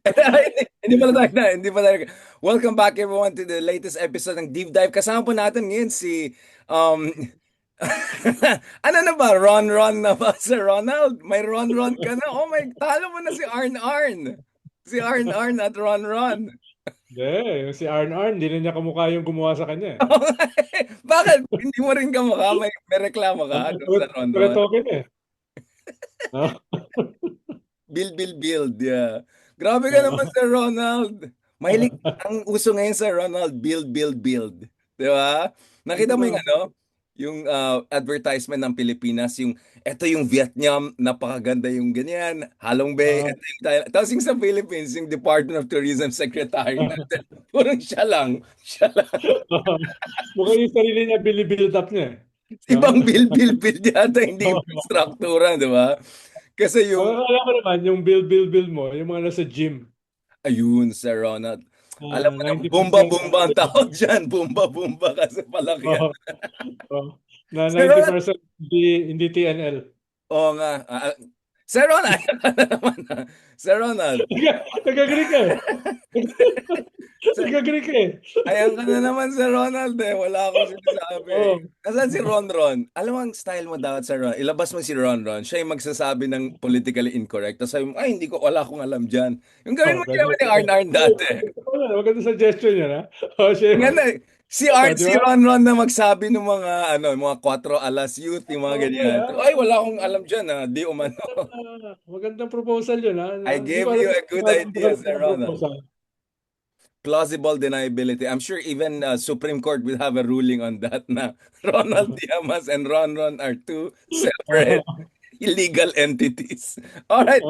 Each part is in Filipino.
Hindi pala tayo na, hindi pala tayo. Welcome back everyone to the latest episode ng Deep Dive. Kasama po natin ngayon si, um, ano na ba? Ron na ba, Sir Ronald? May Ron ka na? Oh my, talo mo na si Arn. Si Arn at Ron. Hindi, yung si Arn Arn, hindi na niya kamukha yung gumawa sa kanya eh. Bakit? Hindi mo rin kamukha? May reklamo ka doon sa Ron? Retoke na eh. No? Build. Yeah. Grabe ka naman, Oo. Sir Ronald. Mahilig, ang uso ngayon sa Ronald, build. Di ba? Nakita mo yung ano? Yung advertisement ng Pilipinas, yung eto yung Vietnam, napakaganda yung ganyan, Halong Bay, Oo. eto yung Thailand. Tapos yung sa Philippines, yung Department of Tourism Secretary natin. Purong siya lang. Mukhang yung sarili niya, bili-build up niya eh. No? Ibang build yata, hindi infrastruktura, di ba? Kasi Ang yung akala ko naman, yung build mo, yung mga nasa gym. ayun, Sir Ronald. Alam mo na, 90% bumba ang tawag dyan. Bumba kasi palaki yan. oh, oh, na Sir Ronald, 90% hindi TNL. oo nga. Sir Ronald, ayan ka na naman. Sir Ronald, Nag-agree ka eh. Sir- Nag-agree ka eh. ayan ka na naman, Sir Ronald eh. Wala akong sinasabi. Oh. Nasaan si Ron? Alam mo ang style mo dapat, Sir Ron. Ilabas mo si Ron. Siya yung magsasabi ng politically incorrect. Tapos sabi mo, ay, hindi ko, wala akong alam dyan. Yung gawin Oh, mo ginawa ganda. ni Arn dati. Maganda suggestion yan, ha? Oh, Ang siya. ganda eh. Oh, di Si ba? Ron na magsabi ng mga ano, mga 4 alas youth, yung mga Okay, ganyan. ha? Ay, wala akong alam diyan, di umano. Magandang proposal yun, ha? I Hindi ko gave alam you a kung good idea, Sir magandang Ronald. proposal. Plausible deniability. I'm sure even Supreme Court will have a ruling on that na Ronald Llamas and Ron are two separate illegal entities. All right.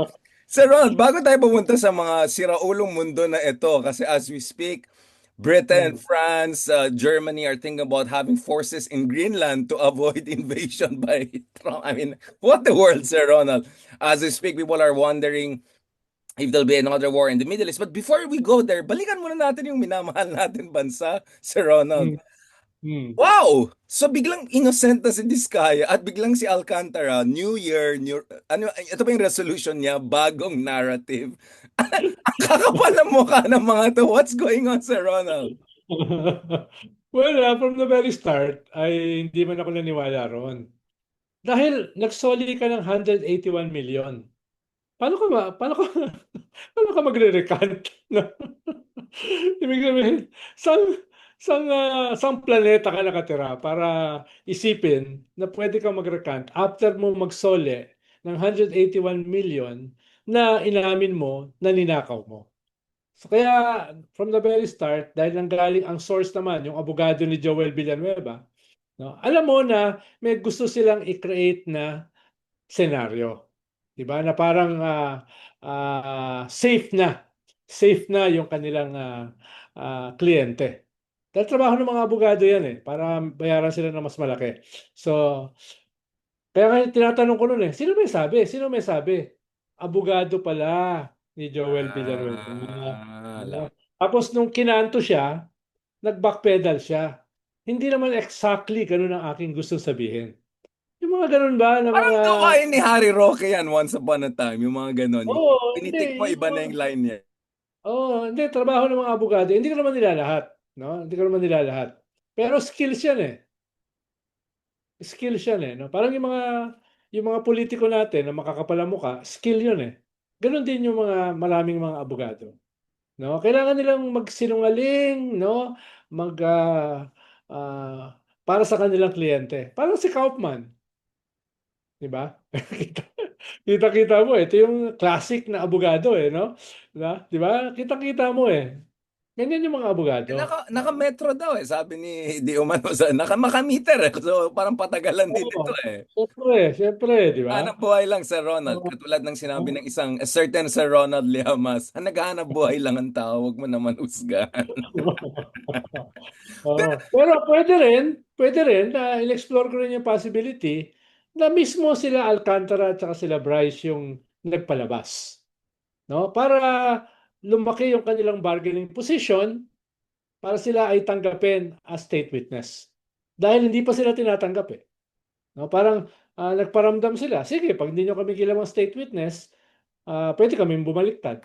Sir Ronald, bago tayo pumunta sa mga siraulong mundo na ito, kasi as we speak, Britain, Hmm. France, Germany are thinking about having forces in Greenland to avoid invasion by Trump. I mean, what the world, Sir Ronald? As we speak, people are wondering if there'll be another war in the Middle East. But before we go there, balikan muna natin yung minamahal natin bansa, Sir Ronald. Hmm. Hmm. Wow! So biglang innocent na si Diskaya at biglang si Alcantara, New Year, ano, ito pa yung resolution niya, bagong narrative. Ang kakapal ng mukha ng mga to. What's going on, Sir Ronald? Well, from the very start, ay hindi man ako naniwala ron. Dahil nagsoli ka ng 181 million. Paano ka, paano ka magre-recant? No? Ibig sabihin, sang planeta ka nakatira para isipin na pwede kang mag-recant after mo magsole ng 181 million na inamin mo na ninakaw mo. So kaya from the very start, dahil nanggaling ang source naman, yung abogado ni Joel Villanueva, no, alam mo na may gusto silang i-create na senaryo. 'Di ba? Na parang safe na yung kanilang kliyente. Dahil trabaho ng mga abogado yan eh, para bayaran sila ng mas malaki. So, kaya nga tinatanong ko noon eh, Sino may sabi? Abogado pala ni Joel Villanueva. Alam. Tapos nung kinanto siya, nag-backpedal siya. Hindi naman exactly ganun ang aking gusto sabihin. Yung mga ganun ba na Parang mga gawain ni Harry Roque yan once upon a time, yung mga ganon. Yung hindi, pinitik mo, yung iba na mga yung line niya. hindi trabaho ng mga abogado. Hindi ko naman nila lahat, no? Hindi ko naman nila lahat. Pero skills 'yan eh. Skills 'yan eh, no? Parang yung mga politiko natin na makakapal ang mukha, skill 'yun eh. Gano'n din yung mga maraming mga abogado, no? Kailangan nilang magsinungaling, no? Mag para sa kanilang kliyente. Parang si Kaufman, 'di ba? Kita-kita mo eh. Ito yung classic na abogado eh, no? 'Di ba? Kita-kita mo eh. Ganyan yung mga abogado. Naka-metro daw sabi ni Di Umano sa naka-meter So parang patagalan din ito Oo. eh. Siyempre, 'di ba? Hanap buhay lang Sir Ronald. Oo. Katulad ng sinabi Oo. ng isang a certain Sir Ronald Llamas, naghahanap buhay lang ang tao, wag mo naman husgahan. Oo. Pero pwede rin na in-explore ko rin yung possibility na mismo sila Alcantara at saka sila Bryce yung nagpalabas, no? Para lumaki yung kanilang bargaining position para sila ay tanggapin as state witness. Dahil hindi pa sila tinatanggap eh. No, parang nagparamdam sila. Sige, pag hindi nyo kami kilamang state witness, pwede kaming bumaliktad.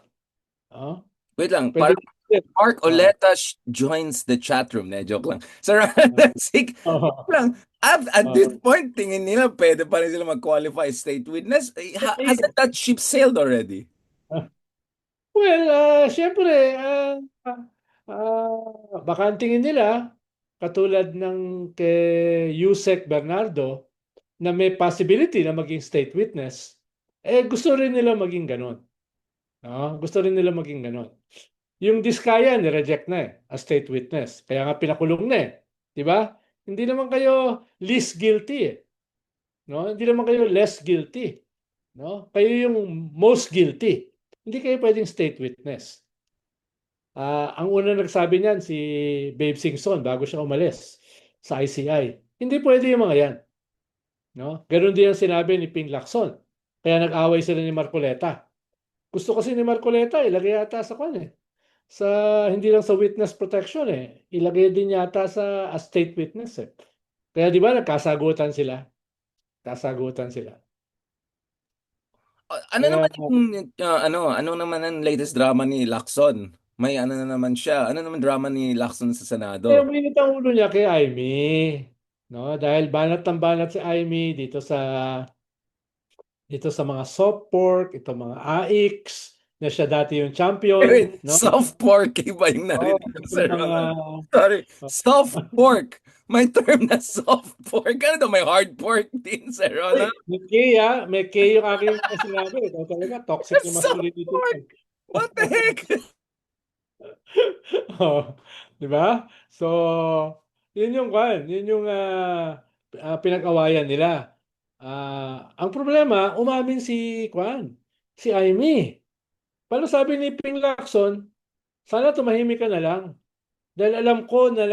Oh, Wait lang, pwede parang din. Mark Oo. Oleta joins the chat room. Joke lang. So, Oo. Sick Oo. lang. At this Oo. point, tingin nila pwede pa rin sila mag-qualify as state witness. Eh, Hasn't that ship sailed already? well, siyempre, baka ang tingin nila, katulad ng kay Yusek Bernardo, na may possibility na maging state witness, gusto rin nila maging ganon. No? Gusto rin nila maging ganon. Yung Diskaya, ni-reject na as state witness. Kaya nga pinakulong na eh. Di ba? Hindi naman kayo least guilty eh. No? Hindi naman kayo less guilty. No? Kayo yung most guilty. Hindi kayo pwedeng state witness. Ang una nagsabi niyan si Babe Singson bago siya umalis sa ICI. Hindi pwede yung mga yan. No? Ganun din ang sinabi ni Ping Lacson. Kaya nag-away sila ni Marcoleta. Gusto kasi ni Marcoleta, ilagay yata sa kwan eh. Sa, hindi lang sa witness protection eh. Ilagay din yata sa state witness eh. Kaya di ba nagkasagutan sila? Kasagutan sila. Ano Kaya naman yung, ano naman ang latest drama ni Lacson? May ano na naman siya. Ano naman drama ni Lacson sa Senado? uminit ang ulo niya kay Amy. No? Dahil banat ng banat si Amy dito sa mga soft pork, ito mga AIX, na siya dati yung champion, Wait, no? soft pork, iba yung Oh, narinig ko, ito Sir mga Ronald. Sorry, soft pork. May term na soft pork. Ano to? May hard pork din, Sir Uy, Ronald. may K yung aking sinabi. Ito talaga, toxic na Soft masculinity. pork. What the heck? Oh, di ba? So, yun yung pinag-awayan nila. Ang problema, umamin si si Amy. Paano sabi ni Ping Lacson, sana tumahimik ka na lang. Dahil alam ko na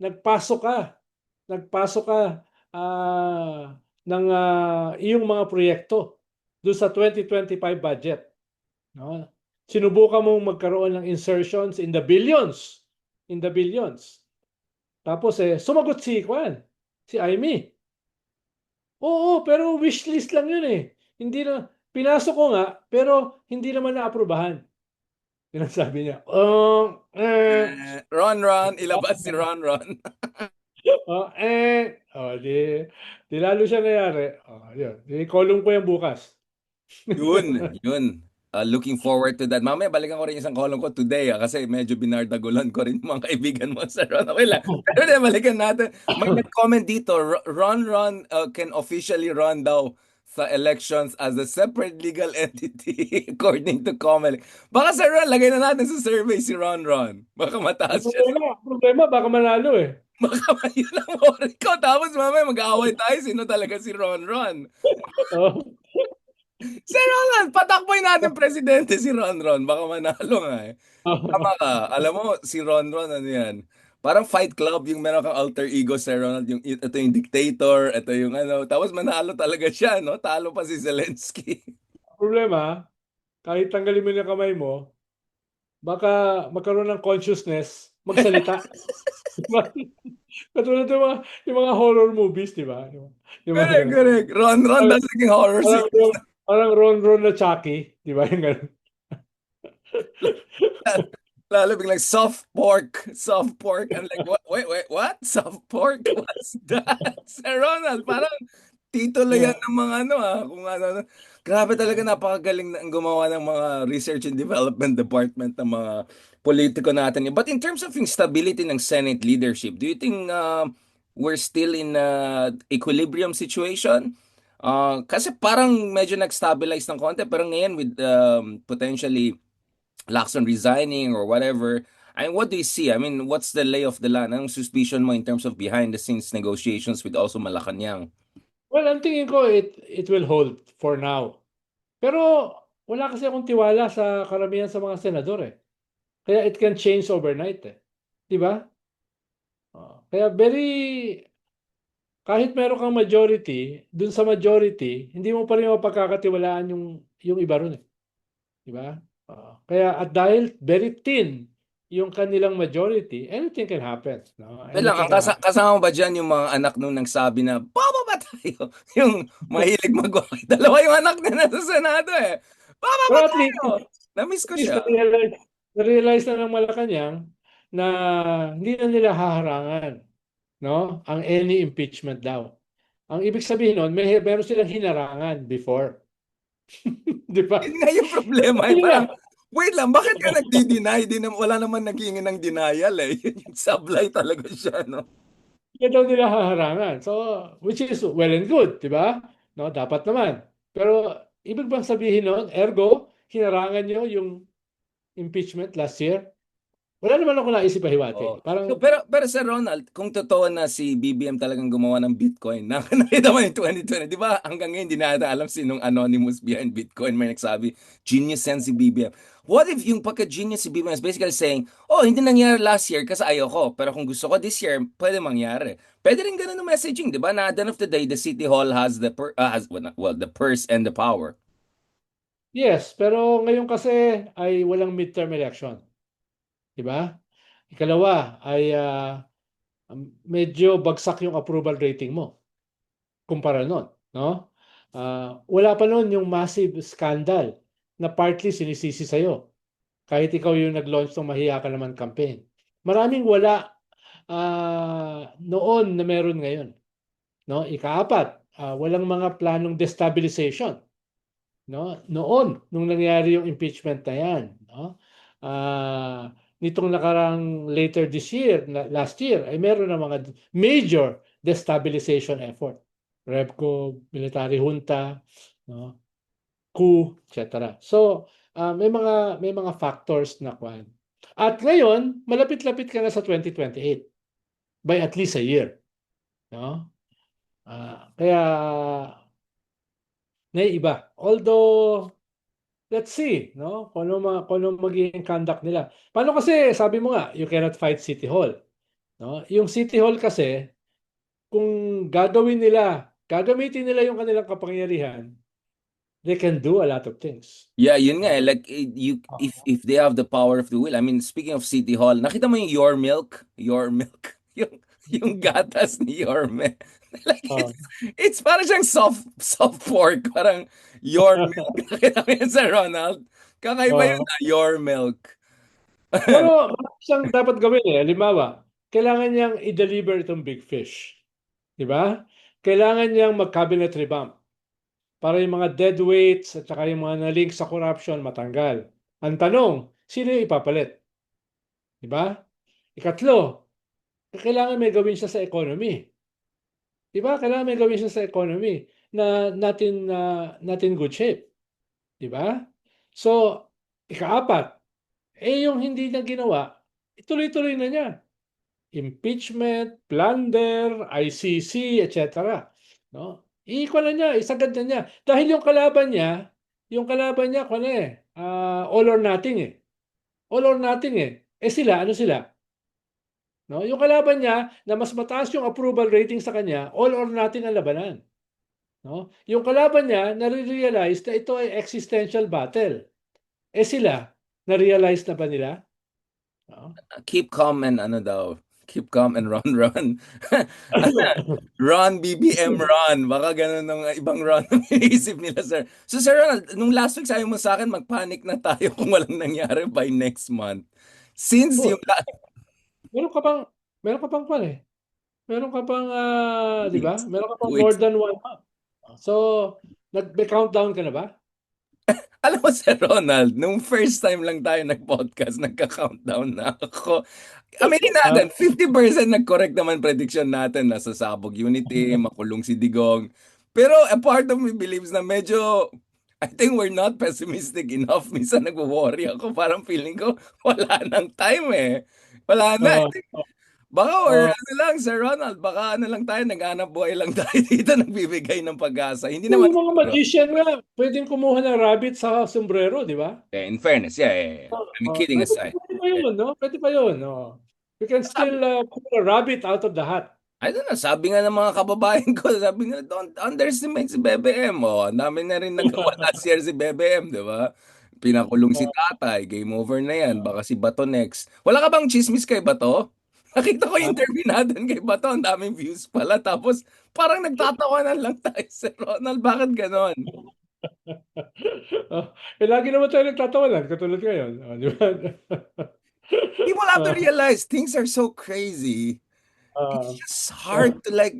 nagpasok ka. Nagpasok ka ng iyong mga proyekto doon sa 2025 budget. No? Sinubukan mong magkaroon ng insertions in the billions. In the billions. Tapos sumagot si Amy. Oo, pero wishlist lang yun eh. Hindi na, pinasok ko nga, pero hindi naman na-aprobahan. Yun ang sabi niya. Ron Ron, ilabas si Ron Ron. Di lalo siya nangyari. Yun. Di kolong ko yan bukas. Yun. Looking forward to that. Mamaya balikan ko rin isang kolong ko today kasi medyo binardagulan ko rin yung mga kaibigan mo sa Ron. Okay lang. Pero di, balikan natin. May nag-comment dito, Ron Ron can officially run daw sa elections as a separate legal entity according to COMELEC. Baka sa Ron, lagay na natin sa survey si Ron Ron. Baka Ang mataas siya. problema, baka manalo eh. Baka yun ang worry ko. Tapos mamaya mag-aaway tayo sino talaga si Ron Ron. Oh. Sir Ronald, patakboy natin presidente si Ron Ron. Baka manalo nga eh. Tama ka. Alam mo, si Ron Ron, ano yan? Parang Fight Club, yung meron kang alter ego, Sir Ronald. Ito yung dictator, ito yung ano. Tapos manalo talaga siya, no? Talo pa si Zelensky. Problema, kahit tanggalin mo yung kamay mo, baka magkaroon ng consciousness, magsalita. Diba? Katulad yung mga horror movies, di ba? Yung mga Correct, ganun. correct. Ron Ron, Parang, that's like horror scene. parang, parang Ron Ron na Chucky, di ba? Yung ganun. Lalo biglang soft pork. And like, wait, what? Soft pork? What's that? Sir Ronald, parang titulo yan Yeah. ng mga ano kung ano. Grabe talaga napakagaling na gumawa ng mga research and development department ng mga politiko natin. But in terms of yung stability ng Senate leadership, do you think we're still in equilibrium situation? Kasi parang medyo nag-stabilize ng konti, pero ngayon with potentially Lacson resigning or whatever. I mean, what do you see? I mean, what's the lay of the land? Anong suspicion mo in terms of behind the scenes negotiations with also Malacanang? Well, ang tingin ko, it will hold for now. Pero wala kasi akong tiwala sa karamihan sa mga senador eh. Kaya it can change overnight eh. Di ba? Kaya kahit meron kang majority, dun sa majority, hindi mo pa rin mapagkakatiwalaan yung iba ron eh. Di ba? Kaya at dahil very thin yung kanilang majority, anything can happen. No? Wait lang, Anything can happen. kasama mo ba dyan yung mga anak nung nagsabi na, Baba ba tayo? Yung mahilig mag Dalawa yung anak nila sa Senado eh. Baba Pero ba at least, tayo? Na-miss At ko least siya. na-realize na ng Malacanang na hindi na nila haharangan, no? Ang any impeachment daw. Ang ibig sabihin nun, meron silang hinarangan before. Di ba? Yun nga yung problema. Eh. Yun nga. Parang, wait lang, bakit ka nagdi-deny? Wala naman naghingi ng denial eh. Yun yung sablay talaga siya, no? Kaya daw nila haharangan. So, which is well and good, di ba? No, dapat naman. Pero, ibig bang sabihin nun, ergo, hinarangan nyo yung impeachment last year? Wala naman ako naisip Oo. pahiwati. So, Parang, pero Sir Ronald, kung totoo na si BBM talagang gumawa ng Bitcoin, nakita mo yung 2020, di ba hanggang ngayon hindi natin alam sinong anonymous behind Bitcoin, may nagsabi, genius yan si BBM. What if yung pagka-genius si BBM is basically saying, oh, hindi nangyari last year kasi ayoko, pero kung gusto ko this year, pwede mangyari. Pwede rin ganun ng messaging, di ba? Na at the end of the day, the City Hall has the purse and the power. yes, pero ngayon kasi ay walang midterm election. Di ba? Ikalawa ay medyo bagsak yung approval rating mo kumpara nun, no? Wala pa nun yung massive scandal na partly sinisisi sa'yo. Kahit ikaw yung nag-launch ng Mahiya Ka Naman campaign. Maraming wala noon na meron ngayon. No? Ikaapat, walang mga planong destabilization. No? Noon, nung nangyari yung impeachment na yan. No? Nitong nakarang later this year, last year, ay meron na mga major destabilization effort. REVCO, military junta, no? Coup, etc. So, may mga factors na kwan. At ngayon, malapit-lapit ka na sa 2028 by at least a year, no? Kaya naiiba. Although let's see, no? Kung ano magiging conduct nila. Paano kasi, sabi mo nga, you cannot fight City Hall, no? Yung City Hall kasi, kung gagamitin nila yung kanilang kapangyarihan, they can do a lot of things. Yeah, yun nga eh. No? Like if they have the power of the will. I mean, speaking of City Hall, nakita mo yung Your Milk, yung gatas ni Yorme. Like Oh. it's parang siyang soft pork, parang Your Milk. Nakita mo yun sa Ronald? Kakaiba yun Oh. Your Milk. Siguro, marami siyang dapat gawin eh. Halimbawa, kailangan niyang i-deliver itong big fish. Di ba? Kailangan niyang mag-cabinet revamp para yung mga dead weights at saka yung mga na-link sa corruption matanggal. Ang tanong, sino yung ipapalit? Di ba? Ikatlo, kailangan may gawin siya sa economy. Di ba? Kailangan may gawin siya sa economy na natin good shape. Di ba? So, ikaapat, yung hindi na ginawa, ituloy-tuloy na niya. Impeachment, plunder, ICC, etc. No? Ikuha na niya, isagad na niya. Dahil yung kalaban niya, kung ano all or nothing eh. All or nothing eh. Eh sila, ano sila? No? Yung kalaban niya na mas mataas yung approval rating sa kanya, all or nothing ang labanan. No? Yung kalaban niya, nare-realize na ito ay existential battle. Eh sila, na-realize na ba nila? No? Keep calm and ano daw. Keep calm and run. Ron, BBM, Ron. Baka ganun ng ibang Ron ang iniisip nila, sir. So, Sir Ronald, nung last week sabi mo sa akin, magpanic na tayo kung walang nangyari by next month. Since Oh, yung meron ka pang, meron ka pang pan eh. Meron ka pang, di ba? weeks, Meron ka pang more weeks. than 1 month. So, nag-countdown ka na ba? Alam mo, Sir Ronald, nung first time lang tayo nag-podcast, nagka-countdown na ako. Aminin Ah, natin, 50% nag-correct naman prediction natin na sasabog Unity, makulong si Digong. Pero a part of me believes na medyo, I think we're not pessimistic enough. Minsan nagwo-worry ako. Parang feeling ko, wala nang time eh. Wala na. oh, Baka or oh. ano lang, Sir Ronald, baka ano lang tayo, nag-hanap buhay lang tayo dito, nagbibigay ng pag-asa. Hindi naman Yung mga siguro. magician nga, pwedeng kumuha ng rabbit sa sombrero, di ba? In fairness, yeah. I mean, kidding Pwede, aside. pwede pa yun, no? Pwede pa yun, no? You can still pull a rabbit out of the hat. I don't know, sabi nga ng mga kababayan ko, sabi nga, don't underestimate si BBM. Oh, ang dami na rin nagawa last year si BBM, di ba? Pinakulong si Tatay, game over na yan. Baka si Bato next. Wala ka bang chismis kay Bato? Nakita ko yung Ah, interview natin kay Bato, ang daming views pala. Tapos parang nagtatawanan lang tayo, Sir Ronald. Bakit ganon? Lagi naman tayo nagtatawanan, katulad ngayon. Di ba? People have to Ah, realize things are so crazy. It's ah, just ah. hard to like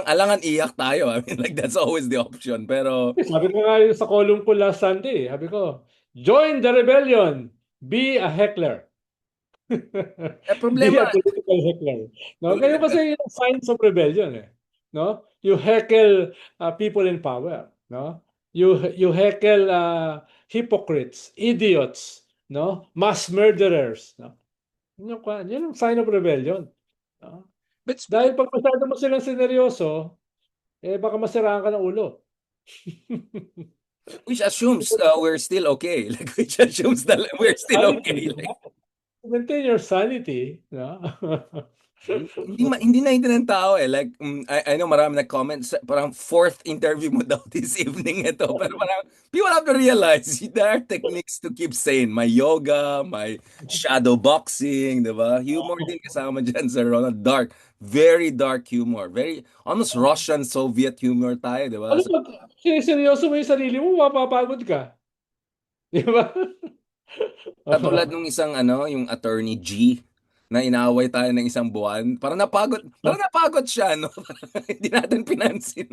alangan iyak tayo. I mean like that's always the option. Pero Sabi ko nga yun sa column ko last Sunday, sabi ko, join the rebellion, be a heckler. Be problema a political heckler. No? Ganyan problema kasi yung signs of rebellion eh. No? You heckle people in power. No? You heckle hypocrites, idiots, no? Mass murderers. No? Yun yung sign of rebellion. No? but Dahil pag masyado mo silang sineryoso, eh baka masiraan ka ng ulo. which assumes we're still okay. Like which assumes that we're still okay. Sanity. Like Maintain your sanity. No? hindi naintindihan ng tao eh. Like, I know marami na-comments, parang fourth interview mo daw this evening ito. Pero parang, people have to realize, there are techniques to keep sane. May yoga, may shadow boxing, di ba? Humor din kasama dyan sa Ronald. Dark. Very dark humor. Very, almost Russian, Soviet humor tayo, di ba? Ano So, pag siniseryoso mo yung sarili mo, mapapagod ka. Di ba? katulad nung isang ano, yung attorney G, na inaaway tayo ng isang buwan. Parang napagod siya, no? Hindi natin pinansin.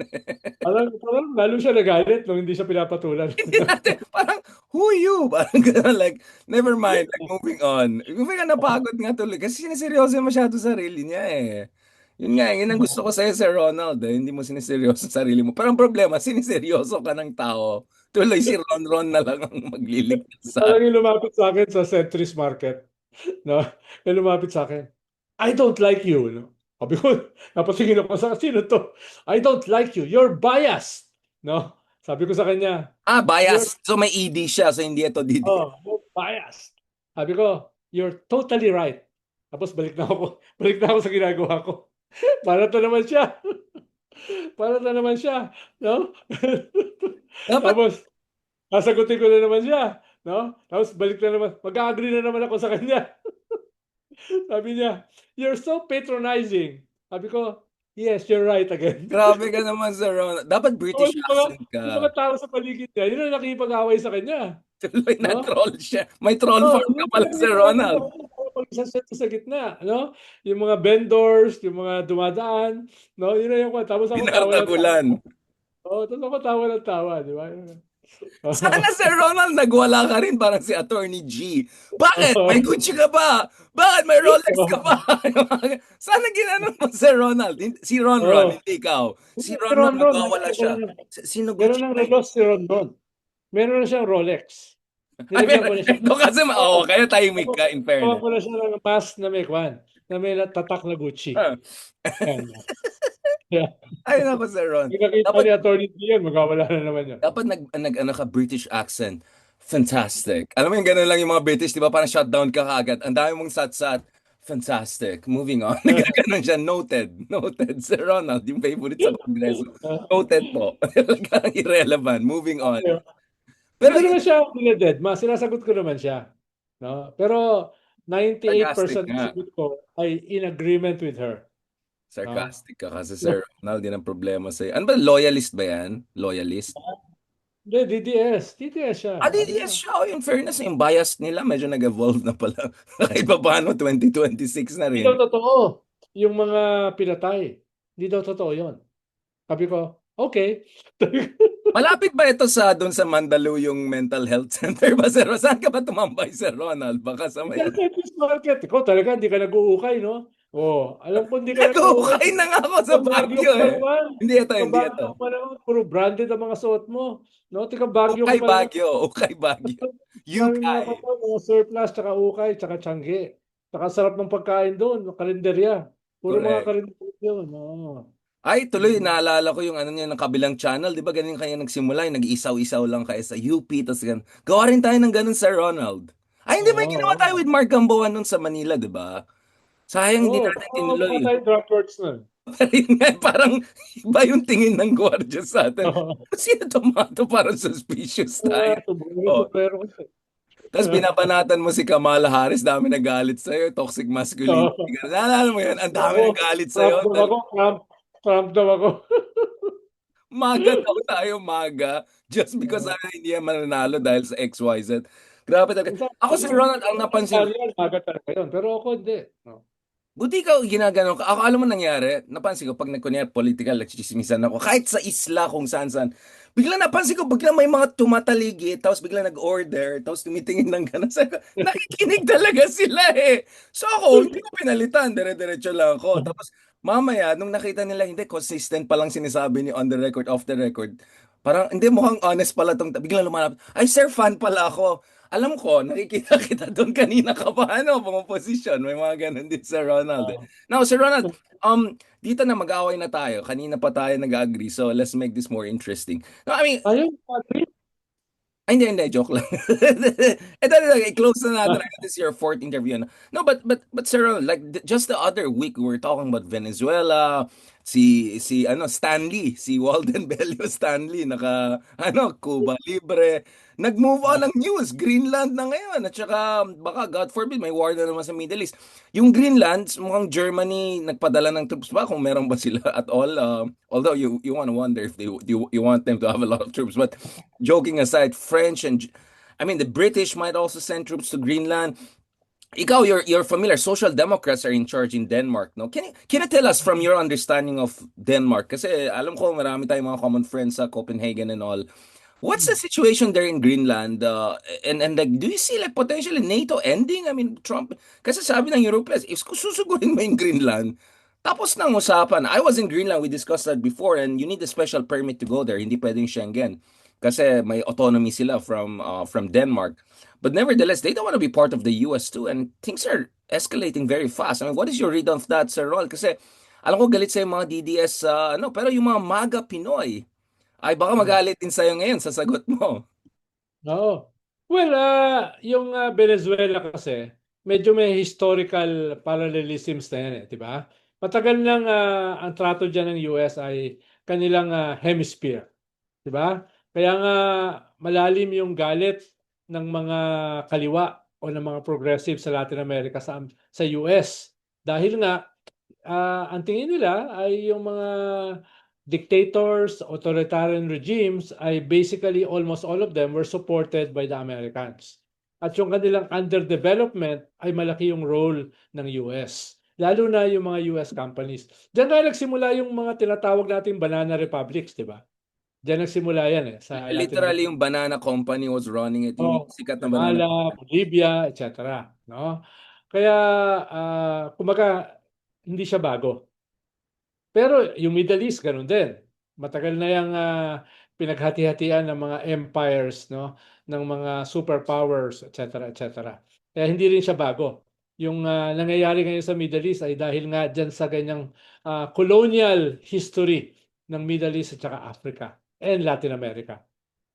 Parang lalo siya nagalit nung hindi siya pinapatulan. Hindi natin, parang, who you? Parang gano'n, like, never mind, like, moving on. Moving on, napagod nga tuloy. Kasi siniseryoso masyado sarili niya eh. Yun nga, yun ang gusto ko sa'yo, Sir Ronald. Hindi mo siniseryoso sa sarili mo. Pero ang problema, siniseryoso ka ng tao. Tuloy si Ron Ron na lang ang magliligtas sa Parang yung lumapit sa akin sa Centris Market. No? Yung lumapit sa akin, I don't like you. No? Sabi ko, napatingin ako sa sino to? I don't like you. You're biased. No? Sabi ko sa kanya, you're, bias. So may ED siya, so hindi ito DD. you're biased. Sabi ko, you're totally right. Tapos balik na ako. Balik na ako sa ginagawa ko. Para to naman siya. Para na naman siya. No? Dapat, Tapos, sasagutin ko na naman siya. No? Tapos balik na naman. Mag-agree na naman ako sa kanya. Sabi niya, you're so patronizing. Sabi ko, yes, you're right again. grabe ka naman, Sir Ronald. Dapat British Tapos accent yung mga ka. tao sa paligid niya, yun ang nakipag-away sa kanya. Tuloy na No? troll siya. May troll Oh, farm ka yung pala, Sir Ronald. sa gitna, no? Yung mga vendors, yung mga dumadaan, no? Yun na yung tapos ako tawa ng tawa. Pinartagulan. Oh, tapos ako tawa ng tawa, di ba? Sana Sir Ronald nagwala ka rin parang si Attorney G. Bakit? May Gucci ka ba? Bakit may Rolex ka ba? Sana ginanon mo Sir Ronald. Si Ron Ron, Oh, hindi ikaw. Si si Ron Ron Ron Ron, nagwawala siya. Sino meron Gucci ng ba? relos si Ron Ron. Meron na siyang Rolex. I mean, Nilagyan ko na siya. ito kasi, kaya tahimik ka in Gawa fairness. ko na siya ng mask na may kwan, na may tatak na Gucci. Ah. Yan. Yeah. Ay, nako Sir Ron. Pag nakita Dapat ni Atty. Dian, magkawala na naman yan. Dapat ano ka British accent. Fantastic. Alam mo yung ganun lang yung mga British, di ba? Parang shutdown ka kaagad. Ang dami mong sat-sat. Fantastic. Moving on. Nagkaganon siya. Noted. Noted. Sir Ronald, yung favorite sa Kongreso. Noted po. Talagang irrelevant. Moving on. Pero Hindi ko naman siya pineded, sinasagot ko naman siya. No? Pero sarcastic 98% ng nga. sagot ko ay in agreement with her. No? Sarcastic ka kasi Sir Ronald. Yan ang problema sa'yo. Ano ba? Loyalist ba yan? Loyalist? Hindi, DDS. DDS siya. Sabi DDS niya. siya. In fairness, yung bias nila medyo nag-evolve na pala. Kahit pa paano, 2026 na Hindi rin. daw totoo yung mga pinatay. Hindi daw totoo yun. Sabi ko, okay. Malapit ba ito sa doon sa Mandaluyong Mental Health Center ba, Sir? Saan ka ba tumambay, Sir Ronald? Baka sa may... Incentives market. Ikaw talaga, hindi ka nag-uukay, no? Oh, alam ko hindi ka nag-uukay. Nag-uukay na nga ako sa Sa Baguio Baguio ka pa eh. naman. Hindi ito, Sa hindi ito. Baguio ka pa naman. Puro branded ang mga suot mo. No? Tika Baguio ka Ukay pa naman. Baguio, Ukay Baguio. Maraming mga Ukay. kapal, mga surplus, tsaka ukay, tsaka tiyangge. Tsaka sarap ng pagkain doon, karinderya. Puro mga Correct. karinderya yun. Oh. Ay, tuloy, naalala ko yung ano niya ng kabilang channel. Di ba ganun kaya nagsimula? Yung nag-isaw-isaw lang kayo sa UP. Tapos ganun. Gawa rin tayo ng ganun, Sir Ronald. Ay, hindi ba yung ginawa tayo Oo. with Mark Gamboan nun sa Manila, di ba? Sayang, hindi Oo. natin Mukha tinuloy. tayong dropouts nun. Pero yun nga, parang iba yung tingin ng gwardiya sa atin. Sino tomato? Parang suspicious tayo. Sombrero, Oh. sombrero kasi. Tapos binabanatan mo si Kamala Harris, dami nagalit sa'yo, toxic masculinity. Oo. Naalala mo yun? Ang dami Ako, nagalit Trump sa'yo. daw ako, Trump daw ako. Maga daw tayo, maga. Just because Oo. hindi yan mananalo dahil sa XYZ. Grabe talaga. Minsan, Ako si Ronald, ang napansin ko, Italian, maga talaga yun. Pero ako hindi. No. buti ikaw ginaganon ka. Ako, alam mo nangyari, napansin ko, pag nagkunyari political, nagchichismisan ako, kahit sa isla kung saan-saan, bigla napansin ko, bigla may mga tumataligi, tapos bigla nag-order, tapos tumitingin ng gano'n. Sabi ko, nakikinig talaga sila eh. So ako, hindi ko pinalitan, dire-diretso lang ako. Tapos mamaya, nung nakita nila, hindi, consistent pa lang sinasabi ni on the record, off the record, parang, hindi, mukhang honest pala tong, bigla lumalap, ay sir, fan pala ako. Alam ko, nakikita kita doon kanina ka pa, ano, pumuposisyon. May mga ganun din sa Ronald. Eh. Ah. Now, Sir Ronald, dito na mag-away na tayo. Kanina pa tayo nag-agree. So, let's make this more interesting. No, I mean, Ayun, Patrick. ay, hindi, joke lang. I-close na natin. This is your fourth interview. No, but Sir Ronald, like, just the other week, we were talking about Venezuela, si Walden Bello Stanley, Cuba Libre. Nag-move on ang news. Greenland na ngayon. At saka, baka, God forbid, may war na naman sa Middle East. Yung Greenland, mukhang Germany nagpadala ng troops ba? Kung meron ba sila at all? Although you want to wonder if you want them to have a lot of troops. But joking aside, I mean, the British might also send troops to Greenland. Ikaw, you're familiar. Social Democrats are in charge in Denmark, no? Can you tell us from your understanding of Denmark? Kasi alam ko marami tayong mga common friends sa Copenhagen and all. What's the situation there in Greenland? And like, do you see like potentially NATO ending? I mean, Trump, kasi sabi ng Europeans, if susugurin mo yung Greenland, tapos nang usapan. I was in Greenland, we discussed that before, and you need a special permit to go there. Hindi pwedeng Schengen. Kasi may autonomy sila from Denmark. But nevertheless, they don't want to be part of the US too, and things are escalating very fast. I mean, what is your read of that, Sir Rol? Kasi alam ko galit sa mga DDS, pero yung mga MAGA Pinoy, ay baka Hmm. magalit din sa'yo ngayon sa sagot mo. Oo. Well, yung Venezuela kasi, medyo may historical parallelisms na yan, 'di ba? Matagal nang ang trato diyan ng US ay kanilang hemisphere, 'di ba? Kaya nga malalim yung galit ng mga kaliwa o ng mga progressive sa Latin America sa US dahil nga ang tingin nila ay yung mga dictators, authoritarian regimes ay basically almost all of them were supported by the Americans. At yung kanilang underdevelopment ay malaki yung role ng US. Lalo na yung mga US companies. Diyan nga nagsimula yung mga tinatawag nating banana republics, di ba? Diyan nagsimula yan sa Latin Literally, America. yung Banana Company was running it, yung Oh, sikat na Banana Guatemala, Bolivia, etc. No? Kaya, kumbaga, hindi siya bago. Pero yung Middle East, ganun din. Matagal na yung pinaghati-hatian ng mga empires, no, ng mga superpowers, etc., etc. Kaya hindi rin siya bago. Yung nangyayari ngayon sa Middle East ay dahil nga dyan sa ganyang colonial history ng Middle East at saka Africa and Latin America.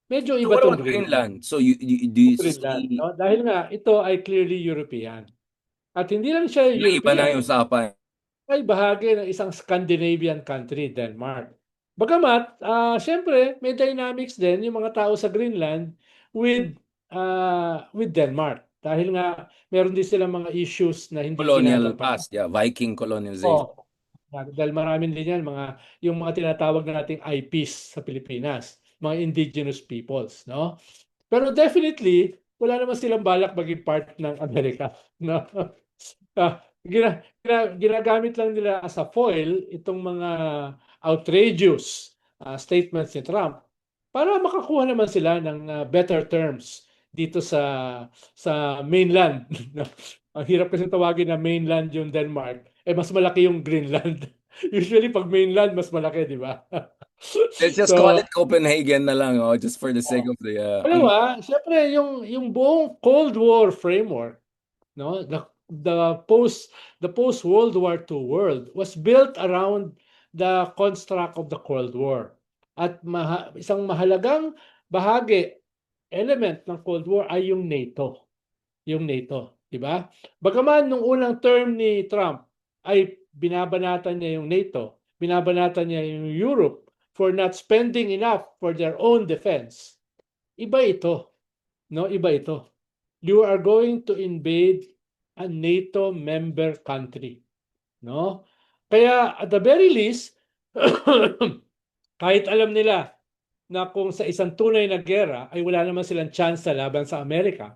Medyo So iba what tong about Greenland. Greenland? So do you Greenland, see, no? Dahil nga ito ay clearly European. At hindi lang siya iba na yung European, usapan? ay bahagi ng isang Scandinavian country, Denmark. Bagamat, siyempre, may dynamics din yung mga tao sa Greenland with Denmark. Dahil nga, meron din silang mga issues na hindi Colonial tinatampan. past, yeah, Viking colonization. Oh, dahil maraming din yan, yung mga tinatawag na nating IPs sa Pilipinas, mga indigenous peoples, no? Pero definitely, wala naman silang balak maging part ng Amerika, no? Ginagamit lang nila as a foil itong mga outrageous statements ni Trump para makakuha naman sila ng better terms dito sa mainland. No? Ang hirap kasi tawagin na mainland yung Denmark, mas malaki yung Greenland. Usually pag mainland mas malaki, di ba? Let's just call So, it Copenhagen na lang, oh, just for the sake of the, siyempre yung buong Cold War framework, no? The post World War II world was built around the construct of the Cold War. At isang mahalagang bahagi, element ng Cold War ay yung NATO, di ba? Bagaman nung unang term ni Trump ay binabanatan niya yung NATO, binabanatan niya yung Europe for not spending enough for their own defense. Iba ito, no? Iba ito. You are going to invade a NATO member country, no? Kaya at the very least Kahit alam nila na kung sa isang tunay na gera ay wala naman silang chance laban sa Amerika,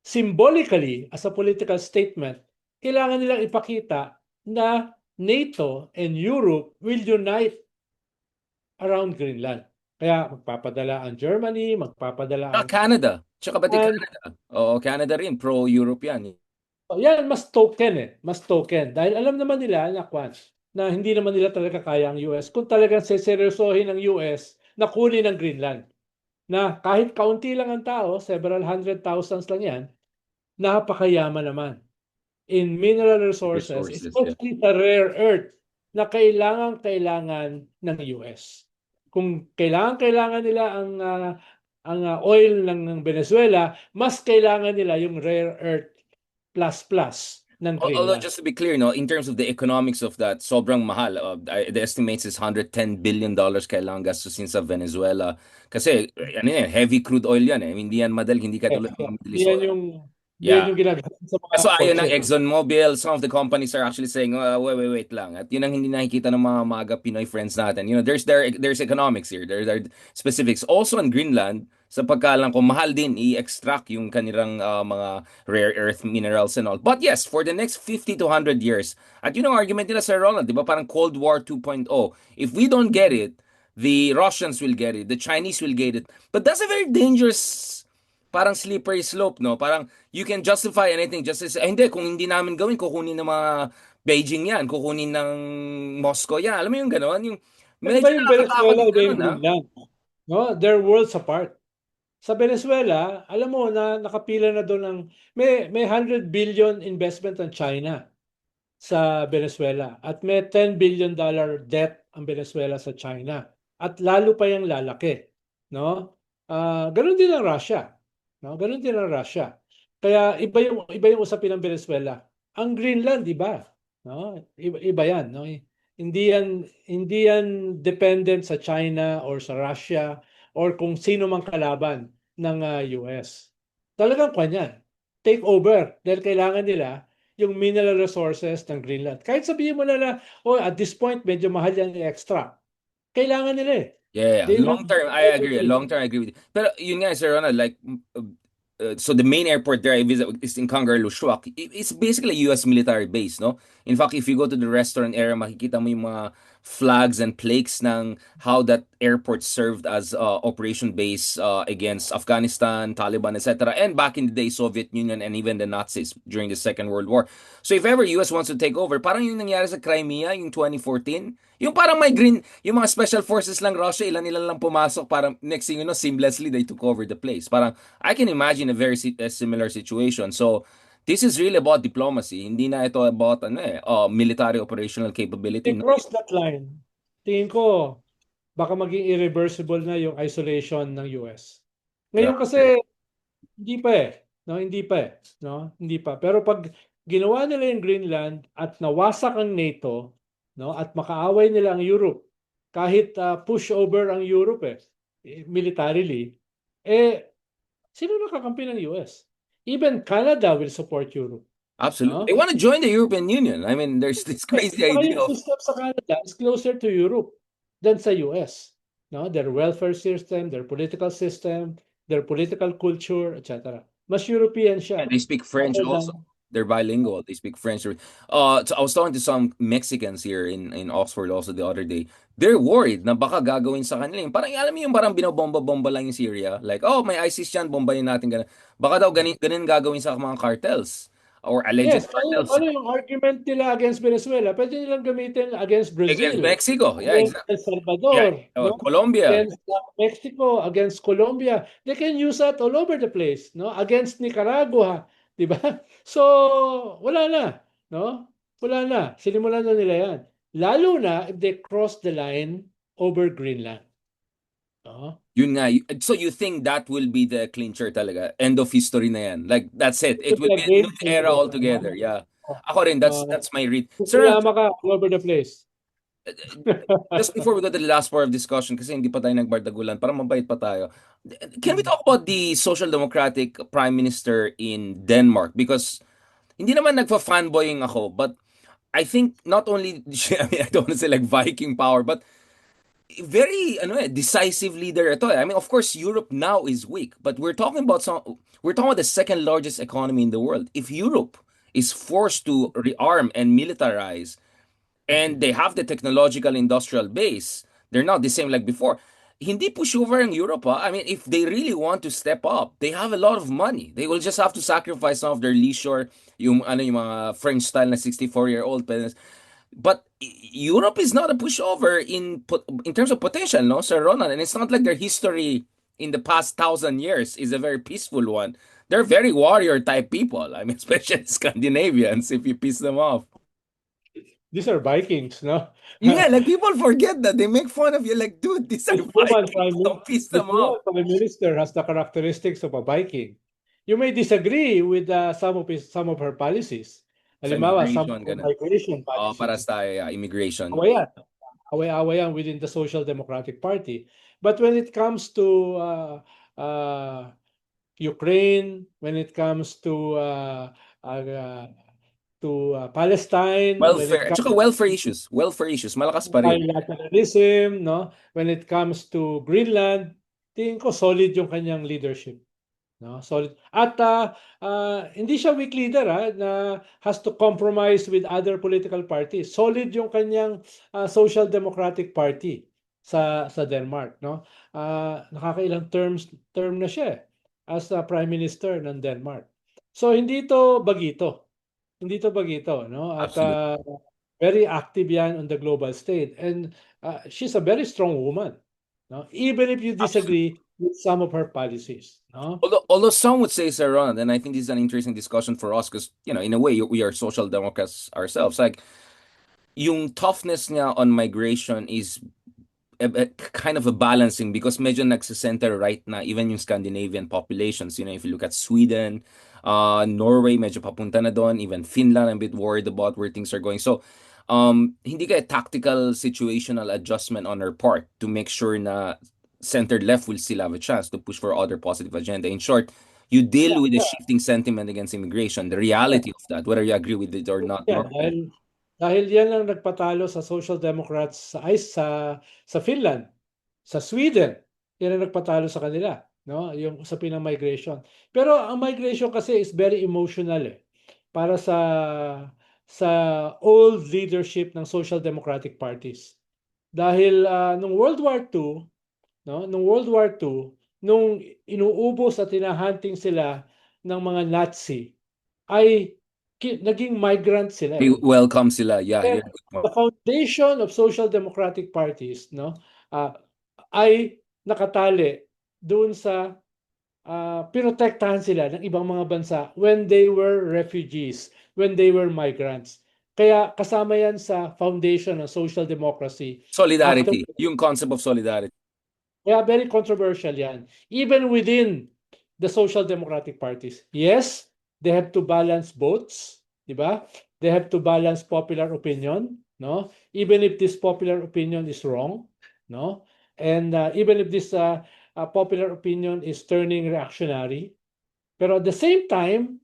symbolically, as a political statement, kailangan nilang ipakita na NATO and Europe will unite around Greenland. Kaya magpapadala ang Germany, magpapadala ang Canada. Tsaka pati Japan. Canada. Oo, Canada rin. Pro-Europe yan. So, yan, mas token eh. Mas token. Dahil alam naman nila na hindi naman nila talaga kaya ang US. Kung talagang seseryosohin ng US na kunin ang Greenland. Na kahit kaunti lang ang tao, several hundred thousands lang yan, napakayaman naman in mineral resources, Resources, yeah. especially sa rare earth na kailangan ng US. Kung kailangan nila ang oil ng Venezuela, mas kailangan nila yung rare earth plus ng Although Greenland. just to be clear, no, in terms of the economics of that, sobrang mahal. The estimates is $110 billion kailangan gastusin sa Venezuela. Kasi ano yan, heavy crude oil yan eh. Hindi yan madal, hindi katulad ng Middle East oil. Hindi yan Yeah. yung ginagawa sa mga So ayon ng kotse. ExxonMobil, some of the companies are actually saying, wait lang. At yun ang hindi nakikita ng mga maga Pinoy friends natin. You know, there's economics here. There are specifics. Also in Greenland, sa pagkaalam ko, mahal din i-extract yung kanilang mga rare earth minerals and all. But yes, for the next 50 to 100 years, at yun ang argument nila Sir Ronald, di ba? Parang Cold War 2.0. If we don't get it, the Russians will get it, the Chinese will get it. But that's a very dangerous parang slippery slope, no? Parang you can justify anything just as, hindi, kung hindi namin gawin, kukunin ng mga Beijing yan, kukunin ng Moscow yan. Alam mo yung gano'n? Yung Iba medyo yung nakakatakot Venezuela, yung iba yung gano'n, ha? Greenland. No? They're worlds apart. Sa Venezuela, alam mo na nakapila na doon ng may 100 billion investment ng China sa Venezuela at may $10 billion debt ang Venezuela sa China at lalo pa yung lalaki, no? Ganun din ang Russia, no? Ganun din ang Russia. Kaya iba yung usapin ng Venezuela. Ang Greenland, iba, no? Iba yan, no? Hindi yan dependent sa China or sa Russia or kung sino mang kalaban ng US. Talagang kanya. Take over dahil kailangan nila yung mineral resources ng Greenland. Kahit sabihin mo na, oh, at this point, medyo mahal yan extra. Kailangan nila eh. Yeah, They will long term, I agree. everything. Long term, I agree with you. Pero yun nga, Sir Ronald, like, so the main airport there I visit is in Kangerlussuaq. It's basically a US military base, no? In fact, if you go to the restaurant area, makikita mo yung mga flags and plaques ng how that airport served as operation base against Afghanistan, Taliban, etc. And back in the day, Soviet Union and even the Nazis during the Second World War. So if ever US wants to take over, parang yung nangyari sa Crimea, yung 2014, yung parang may green, yung mga special forces lang Russia, ilan lang pumasok, parang next thing you know, seamlessly they took over the place. Parang I can imagine a similar situation. So this is really about diplomacy. Hindi na ito about military operational capability. They No? cross that line. Tingin ko, baka maging irreversible na yung isolation ng US. Ngayon Grabe. kasi, hindi pa eh. No, hindi pa eh. No, hindi pa. Pero pag ginawa nila yung Greenland at nawasak ang NATO, no, at makaaway nila ang Europe, kahit pushover ang Europe militarily, sino nakakampi ng US? Even Canada will support Europe. Absolutely. No? They want to join the European Union. I mean, there's this crazy Saka idea yung of system sa Canada is closer to Europe than sa US. No? Their welfare system, their political system, their political culture, etc. Mas European and siya. they speak French Rather also. than, They're bilingual. They speak French. So I was talking to some Mexicans here in Oxford also the other day. They're worried na baka gagawin sa kanila. Parang alam mo yung parang binobomba-bomba lang yung Syria. Like, oh, may ISIS yan, bombayin natin. Ganun. Baka daw ganin gagawin sa mga cartels or alleged yes, cartels ano yung argument nila against Venezuela? Pwede nilang gamitin against against Brazil, Mexico. Yeah, against exactly. El Yeah, Salvador, no? Colombia. Against Mexico, against Colombia. They can use that all over the place, no? Against Nicaragua, di ba? So, wala na, no? Wala na. Sinimulan na nila yan. Lalo na if they cross the line over Greenland. No? Yun nga. So you think that will be the clincher talaga? End of history na yan. Like, that's it. It It will be will a be a game new era changer. altogether. Yeah. No? Ako rin, Uh, that's my read. Sir, Fukuyama ka all over the place. just before we go to the last part of discussion, kasi hindi pa tayo nagbardagulan, parang mabait pa tayo. Can we talk about the Social Democratic Prime Minister in Denmark? Because hindi naman nagfa-fanboying ako, but I think not only, I mean, I don't want to say like Viking power, but very decisive leader ito. I mean, of course, Europe now is weak, but we're talking about the second largest economy in the world. If Europe is forced to rearm and militarize, and they have the technological industrial base, they're not the same like before. Hindi pushover ang Europe, ha? I mean, if they really want to step up, they have a lot of money. They will just have to sacrifice some of their leisure, yung mga French style na 64-year-old parents. But Europe is not a pushover in terms of potential, no, Sir Ronald? And it's not like their history in the past 1,000 years is a very peaceful one. They're very warrior type people. I mean, especially Scandinavians, if you piss them off. These are Vikings, no? Yeah, like people forget that. They make fun of you, like, dude, these are The Truman Vikings. Don't piss the them off. Truman Prime Minister has the characteristics of a Viking. You may disagree with some of her policies. So Halimbawa, some immigration, of her ganun. migration Oh, para policies. sa immigration. Awayan. Away-awayan within the Social Democratic Party. But when it comes to uh, Ukraine, when it comes uh, Palestine, when it Welfare. At comes saka welfare issues. Welfare issues. Malakas pa rin. bilateralism, no? When it comes to Greenland, tingin ko solid yung kanyang leadership, no? Solid. At hindi siya weak leader na has to compromise with other political parties. Solid yung kanyang Social Democratic Party sa Denmark, no? Nakakailang term na siya as Prime Minister ng Denmark. So hindi to bagito. Hindi to bagito, no? At Absolutely. very active yan on the global stage. And she's a very strong woman, no? Even if you Absolutely. disagree with some of her policies, no? Although some would say, Sir Ron, and I think this is an interesting discussion for us because, in a way, we are social democrats ourselves. Like, yung toughness niya on migration is a kind of a balancing because medyo nagsisenter right na even yung Scandinavian populations. If you look at Sweden, Norway, medyo papunta na doon. Even Finland, I'm a bit worried about where things are going. So, hindi ka tactical situational adjustment on her part to make sure na centered left will still have a chance to push for other positive agenda. In short, you deal with the shifting sentiment against immigration, the reality of that, whether you agree with it or not. Yan, dahil yan ang nagpatalo sa Social Democrats sa Finland, sa Sweden. Yan ang nagpatalo sa kanila, no? Yung usapin ng migration. Pero ang migration kasi is very emotional para sa old leadership ng Social Democratic parties. Dahil nung World War II, no? Nung World War II, nung inuubos at hinahunting sila ng mga Nazi, ay naging migrant sila Welcome sila. Yeah, Kaya you're a good point. the foundation of social democratic parties, no, ay nakatali doon sa pinotektahan sila ng ibang mga bansa when they were refugees, when they were migrants. Kaya kasama yan sa foundation ng social democracy after. Solidarity. Yung concept of solidarity. Kaya very controversial yan. Even within the social democratic parties. Yes, they have to balance votes, di ba? They have to balance popular opinion, no? Even if this popular opinion is wrong, no? And even if this popular opinion is turning reactionary, pero at the same time,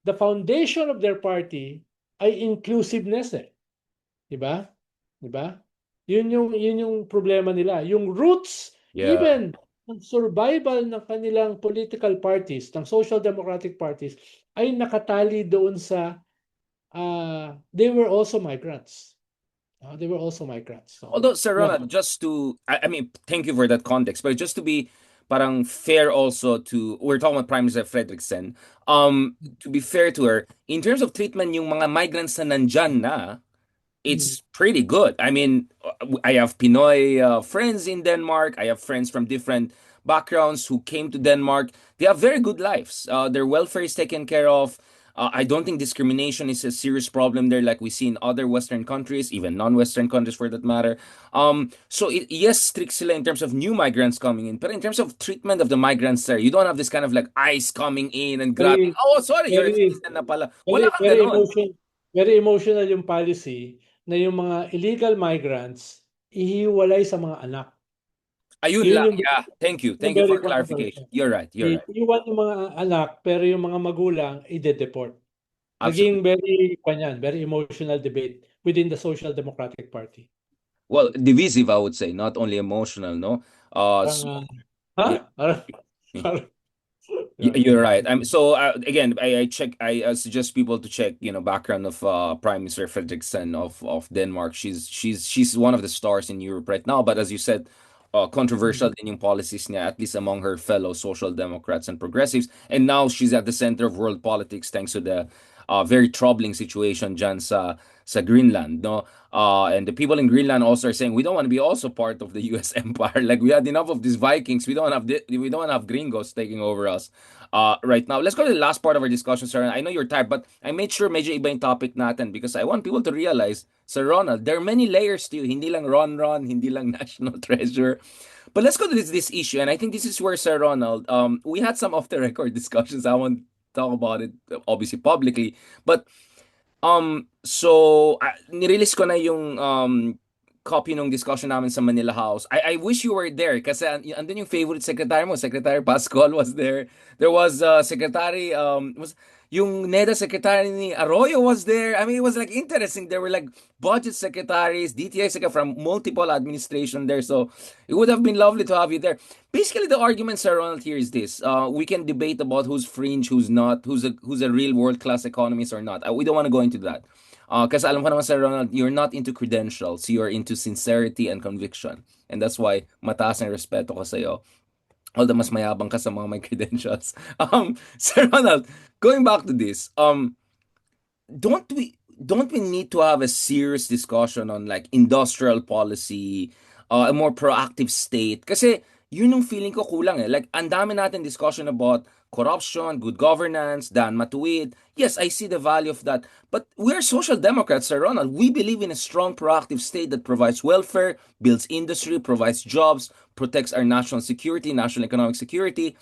the foundation of their party ay inclusiveness di ba? Di ba? Yun yung problema nila. Yung roots, Yeah. even ng survival ng kanilang political parties, ng social democratic parties, ay nakatali doon sa they were also migrants. They were also migrants. So, Although, Sir yeah. Ronald, I mean, thank you for that context, but just to be parang fair also we're talking about Prime Minister Fredrickson, to be fair to her, in terms of treatment, yung mga migrants na nandyan na, it's pretty good. I mean, I have Pinoy friends in Denmark. I have friends from different backgrounds who came to Denmark. They have very good lives. Their welfare is taken care of. I don't think discrimination is a serious problem there, like we see in other Western countries, even non-Western countries for that matter. So yes, strict sila in terms of new migrants coming in, but in terms of treatment of the migrants there, you don't have this kind of like ICE coming in and grabbing. Very, Oh, sorry, you're a very, citizen na pala. Wala kang ganon. very emotional yung policy na yung mga illegal migrants ihiwalay sa mga anak. Ayun Yun lang. yung Yeah. Thank you. Thank you very for clarification. controversial. You're right. You're right. Iiwan yung mga anak pero yung mga magulang ide-deport. Absolutely. Naging very emotional debate within the Social Democratic Party. well, divisive, I would say, not only emotional, no? Parang, So, ha? yeah. Parang, parang, yun. You're right. So again, I check. I suggest people to check. Background of Prime Minister Frederiksen of Denmark. She's one of the stars in Europe right now. But as you said, controversial Mhm. din yung policies niya, at least among her fellow social democrats and progressives. And now she's at the center of world politics thanks to the very troubling situation dyan sa Greenland, no? And the people in Greenland also are saying we don't want to be also part of the U.S. empire. Like we had enough of these Vikings. We don't want to have gringos taking over us right now. Let's go to the last part of our discussion, sir. I know you're tired, but I made sure medyo iba yung topic natin because I want people to realize, Sir Ronald, there are many layers to you. Hindi lang Ron Ron, hindi lang National Treasure. But let's go to this issue, and I think this is where, Sir Ronald, we had some off the record discussions. I won't talk about it obviously publicly, but so nirelease ko na yung copy nung discussion namin sa Manila House. I wish you were there kasi andun yung favorite secretary mo, Secretary Pascual was there. There was Secretary was yung NEDA secretary ni Arroyo was there. I mean, it was like interesting. There were like budget secretaries, DTI secretary from multiple administration there. So it would have been lovely to have you there. Basically, the argument, Sir Ronald, here is this: we can debate about who's fringe, who's not, who's a real world class economist or not. We don't want to go into that. Kasi alam ko naman, Sir Ronald, you're not into credentials. You're into sincerity and conviction. And that's why mataas ang respeto ko sa'yo. Although mas mayabang ka sa mga may credentials. Sir Ronald, going back to this, don't we need to have a serious discussion on like industrial policy, a more proactive state? Kasi yun yung feeling ko kulang eh. Like, ang dami natin discussion about corruption, good governance, Dan Matuwid. Yes, I see the value of that. But we're social democrats, Sir Ronald. We believe in a strong, proactive state that provides welfare, builds industry, provides jobs, protects our national security, national economic security.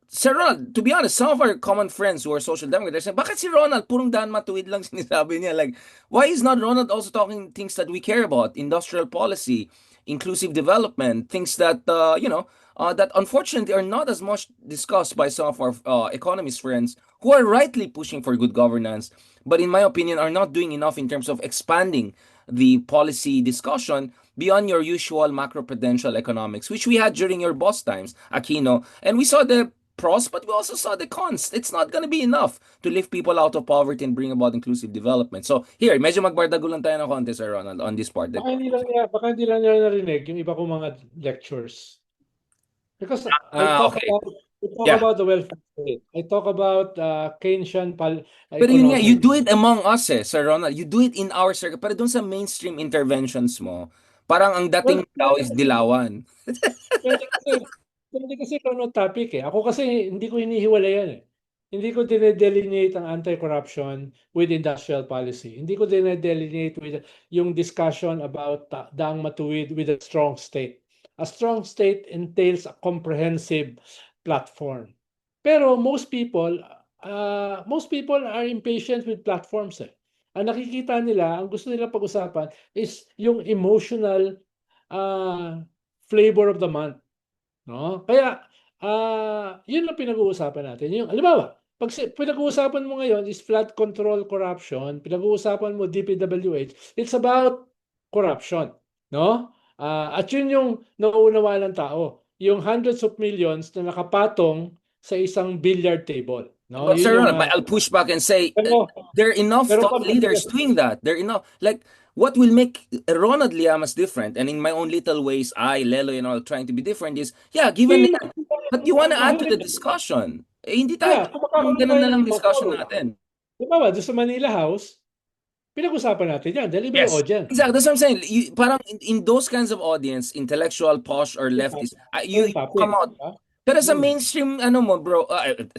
Sir Ronald, to be honest, some of our common friends who are social democrats, they're saying, bakit si Ronald, purong daan matuwid lang sinasabi niya? Like, why is not Ronald also talking things that we care about? Industrial policy, inclusive development, things that, that unfortunately are not as much discussed by some of our economist friends who are rightly pushing for good governance, but in my opinion, are not doing enough in terms of expanding the policy discussion beyond your usual macroprudential economics, which we had during your boss times, Aquino. And we saw the pros, but we also saw the cons. It's not going to be enough to lift people out of poverty and bring about inclusive development. So here, medyo magbardago lang tayo ng konti, Sir Ronald, on this part. Baka hindi lang niya narinig yung iba kong mga lectures. Because Okay. I talk Yeah. about the welfare state. I talk about Keynesian Pero yun nga, you economics. do it among us Sir Ronald. You do it in our circle. Pero dun sa mainstream interventions mo, parang ang Well, dating daw is dilawan. Depende kasi, depende kasi kung anong topic eh. Ako kasi hindi ko hinihiwalayan eh. Hindi ko dinedelineate ang anti-corruption with industrial policy. Hindi ko dinedelineate with yung discussion about daang matuwid with a strong state. A strong state entails a comprehensive platform. Pero most people are impatient with platforms eh. Ang nakikita nila, ang gusto nila pag-usapan is yung emotional uh, flavor of the month, no? Kaya, 'yun ang pinag-uusapan natin. Yung halimbawa, pinag-uusapan mo ngayon is flood control corruption, pinag-uusapan mo DPWH, it's about corruption, no? At 'yun yung nauunawaan ng tao, yung hundreds of millions na nakapatong sa isang billiard table, no? But 'Yun Sir yung, Ronald, but I'll push back and say pero there are enough pero thought pag leaders doing that. There are enough. Like, what will make Ronald Llamas different? And in my own little ways, Lelo, trying to be different is, yeah, given hindi yan. But you want to add to the mahilig discussion. Hindi tayo kung yung magkakaroon ganun tayo na ng lang ibang discussion forum. natin. Halimbawa, doon sa Manila House, pinag-usapan natin yan dahil iba yung Yes. audience. Exactly. That's what I'm saying. Parang in those kinds of audience, intellectual, posh, or leftist, you Different topic, come out. di ba? Pero sa Hmm. mainstream, ano mo, bro,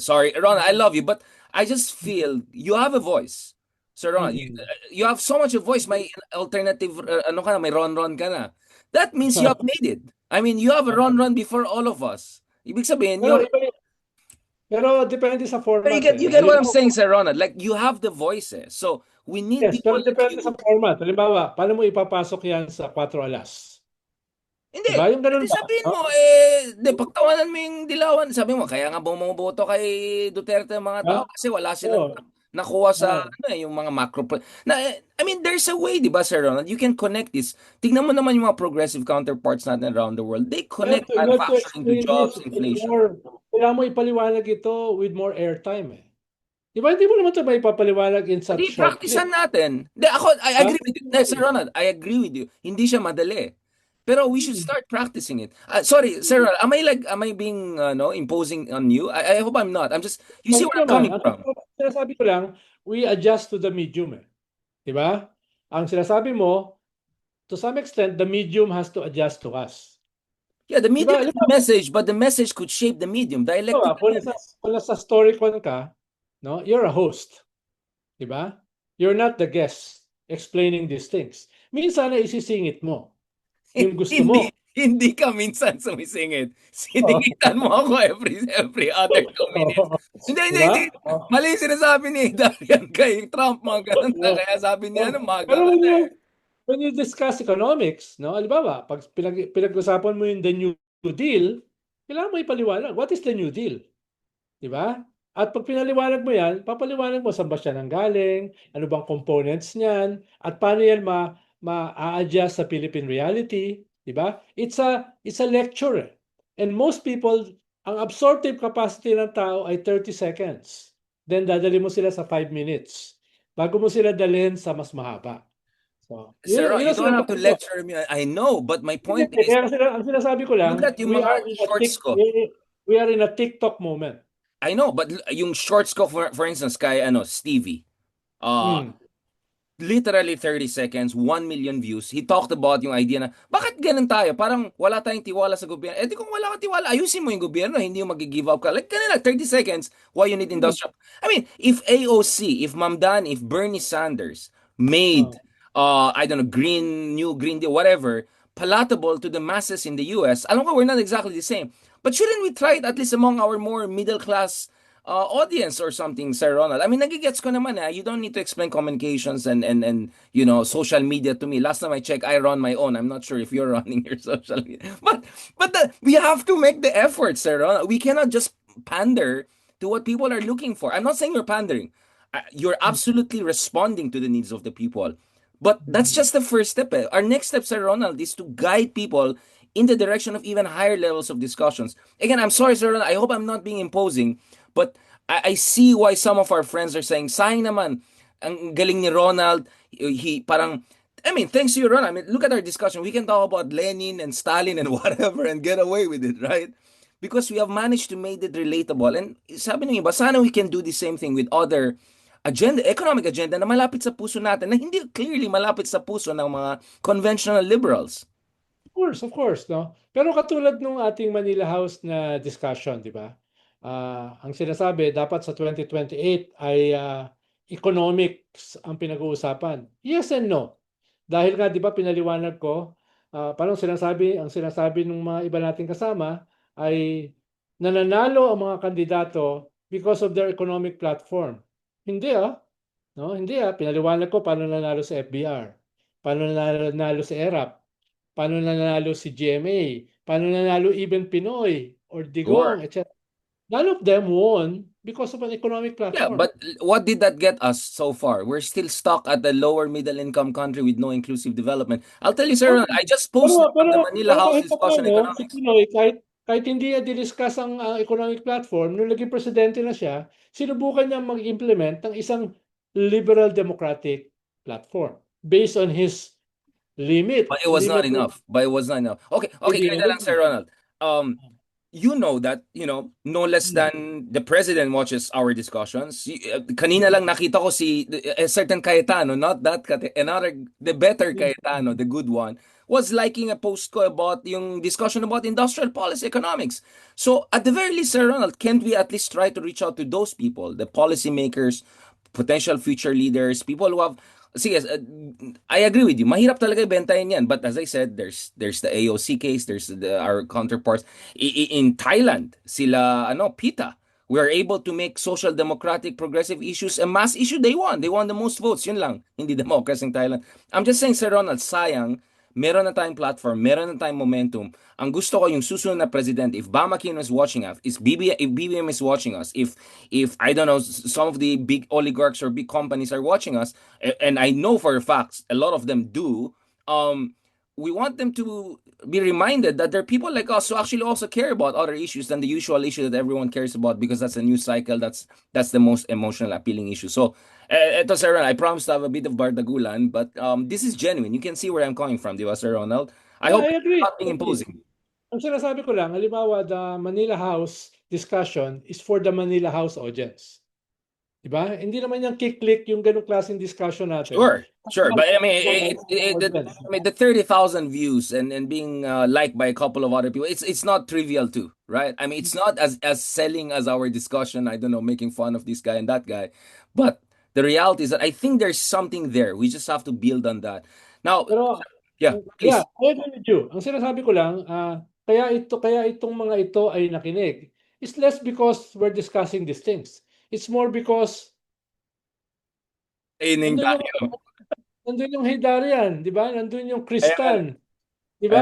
sorry, Ron, I love you, but I just feel you have a voice. Sir Ron, Mhm. you have so much of voice. May alternative, ano ka na, may Ron ka na. That means you have made it. I mean, you have a Ron before all of us. Ibig sabihin, Pero iba pero depende sa pero format you get what I'm Halimbawa, saying, Sir Ronald. Like, you have the voices. So, we need yes, people pero like depende sa you. format. Halimbawa, paano mo ipapasok yan sa 4 alas? Di Hindi. ba? Yung Hindi ganun ba? sabihin No? mo, pagtawanan mo yung dilawan. Sabi mo, kaya nga bumuboto kay Duterte ang mga Ha? tao kasi wala silang Oo. nakuha sa Oo. ano yung mga I mean, there's a way, di ba, Sir Ronald? You can connect this. Tingnan mo naman yung mga progressive counterparts natin around the world. They connect You have to manufacturing to explain this jobs, with inflation. more, kailangan mo ipaliwanag ito with more airtime eh. Di ba, hindi mo naman ito may ipapaliwanag in Hindi, such short clip. practicean natin. Hindi, ako, I Ha? agree with you. No, Sir Ronald, I agree with you. Hindi siya madali. Pero we should start practicing it. Sorry, Sir Ronald, am I being, no, imposing on you? I hope I'm not. I'm just, you see Hindi where I'm naman. coming Ang from. sinasabi ko lang, we adjust to the medium eh. Di ba? Ang sinasabi mo, to some extent, the medium has to adjust to us. Yeah, the Di medium ba? is the message, but the message could shape the medium. Dialectical yan eh. Kung nasa Storycon ka, no, you're a host. Di ba? You're not the guest explaining these things. Minsan na isisingit mo yung gusto Hindi, mo. hindi ka minsan sumisingit. Oo. Sinigitan mo ako every other 2 minutes. Hindi, Di hindi, ba? hindi. Oo. Mali yung sinasabi ni Darian kay Trump, mga ganun na. Oo. Kaya sabi niya, ano, maga Pero ka na eh. when you discuss economics, no, halimbawa, pag pinag-usapan mo yung the New Deal, kailangan mo ipaliwanag. What is the New Deal? Di ba? At pag pinaliwanag mo yan, papaliwanag mo saan ba siya nanggaling, ano bang components niyan, at paano yan ma-adjust sa Philippine reality, di ba? It's a lecture. Eh. And most people, ang absorptive capacity ng tao ay 30 seconds. Then dadali mo sila sa 5 minutes bago mo sila dalhin sa mas mahaba. So, Sir, yun you ang don't have to sinasabi ko. lecture me. I know, but my Hindi, point is, ang sinasabi ko look lang, at yung mga shorts ko. we are in a TikTok moment. I know, but yung shorts ko, for instance, kay ano, Stevie. Uh, Hmm. literally 30 seconds, 1 million views. He talked about yung idea na, bakit ganun tayo? Parang wala tayong tiwala sa gobyerno. Eh di kung wala kang tiwala, ayusin mo yung gobyerno, hindi yung mag-give up ka. Like kanina, 30 seconds, why you need industrial. I mean, if AOC, if Ma'am Dan, if Bernie Sanders made, Oh. I don't know, new Green Deal, whatever, palatable to the masses in the US, alam ko, we're not exactly the same. But shouldn't we try it at least among our more middle class audience or something, Sir Ronald? I mean, nagigets ko naman you don't need to explain communications and social media to me. Last time I checked, I run my own. I'm not sure if you're running your social media. But we have to make the effort, Sir Ronald. We cannot just pander to what people are looking for. I'm not saying you're pandering. You're absolutely responding to the needs of the people. But that's just the first step. Our next step, Sir Ronald, is to guide people in the direction of even higher levels of discussions. Again, I'm sorry, Sir Ronald. I hope I'm not being imposing, but I see why some of our friends are saying, sayang naman, ang galing ni Ronald. He parang, I mean, thanks to you, Ronald. I mean, look at our discussion. We can talk about Lenin and Stalin and whatever and get away with it, right? Because we have managed to make it relatable. And sabi ng iba, sana we can do the same thing with other economic agenda na malapit sa puso natin, na hindi clearly malapit sa puso ng mga conventional liberals. Of course, no? Pero katulad nung ating Manila House na discussion, di ba? Ang sinasabi, dapat sa 2028 ay economics ang pinag-uusapan. Yes and no. Dahil nga, di ba, pinaliwanag ko, parang ang sinasabi ng mga iba nating kasama ay nananalo ang mga kandidato because of their economic platform. Hindi no? Hindi pinaliwanag ko paano nanalo sa FBR, paano nanalo sa ERAP, paano nanalo si GMA, paano nanalo even Pinoy or Sure. Digong, etc. None of them won because of an economic Yeah, platform. but what did that get us so far? We're still stuck at the lower middle income country with no inclusive development. I'll tell you, sir, I just posted on the Manila House Kahit pa Discussion paano, si Economics. Pinoy, kahit hindi niya diniscuss ang economic platform, nung naging presidente na siya, sinubukan niya mag-implement ng isang liberal democratic platform based on his But it was not limited enough. But it was not enough. Okay, okay, ganito lang, Sir ideology. Ronald. Um, you know that, no less Hmm. than the president watches our discussions. Kanina lang nakita ko si a certain Cayetano, not that another, the better Cayetano, the good one, was liking a post ko about yung discussion about industrial policy economics. So at the very least, Sir Ronald, can't we at least try to reach out to those people, the policymakers, potential future leaders, people who have. Sige, I agree with you. Mahirap talaga ibentahin yan. But as I said, there's the AOC case, there's our counterparts in Thailand, sila PETA. We are able to make social democratic progressive issues a mass issue. They won. They won the most votes. Yun lang. Hindi democracy in Thailand. I'm just saying, Sir Ronald, sayang meron na tayong platform, meron na tayong momentum. Ang gusto ko yung susunod na president, if Bam Aquino is watching us, if BBM is watching us, if I don't know, some of the big oligarchs or big companies are watching us, and I know for a fact a lot of them do, we want them to be reminded that there are people like us who actually also care about other issues than the usual issue that everyone cares about, because that's a news cycle, that's the most emotional appealing issue. So eto, Sir Ronald, I promise to have a bit of bardagulan, but this is genuine. You can see where I'm coming from, di ba, Sir Ronald? I Yeah, hope I it's agree. not I being agree. imposing. Ang sinasabi ko lang, halimbawa, the Manila House discussion is for the Manila House audience. Diba? Hindi naman yung kick-click yung ganong klaseng discussion natin. Sure, sure. But I mean, Audience. I mean, the 30,000 views and being liked by a couple of other people, it's not trivial too, right? I mean, it's not as selling as our discussion. I don't know, making fun of this guy and that guy, but the reality is that I think there's something there. We just have to build on that. Now, Pero, yeah, yeah, please. I agree with you. Ang sinasabi ko lang, kaya itong mga ito ay nakinig. It's less because we're discussing these things. It's more because Training nandun yung, tayo. nandun yung Hidarian, di ba? Nandun yung Ayan, Kristan, di ayan. ba?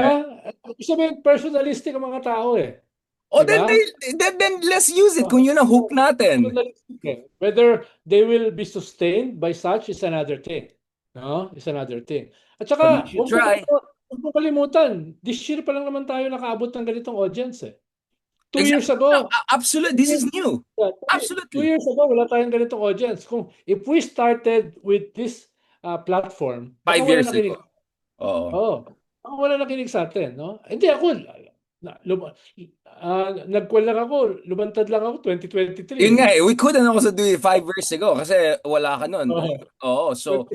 Ibig sabihin, personalistic ang mga tao eh. Oh, Di ba? then let's use it kung yun ang hook natin. Personalistic eh. Whether they will be sustained by such is another thing. No? Is another thing. At But we saka, should try. huwag mo kalimutan, this year pa lang naman tayo nakaabot ng ganitong audience eh. 2 years Exactly. No, ago, absolutely. two This years, is new. yeah, two Absolutely. years ago, wala tayong ganitong audience. If we started with this platform, baka 5 wala years nakinig. ago. Oo. Oh, baka wala nakinig sa atin, no? Hindi ako, nagkuhan lang ako, lumantad lang ako 2023 Yun eh. nga eh, we couldn't also do it 5 years ago kasi wala ka nun. Oh. Oo, so,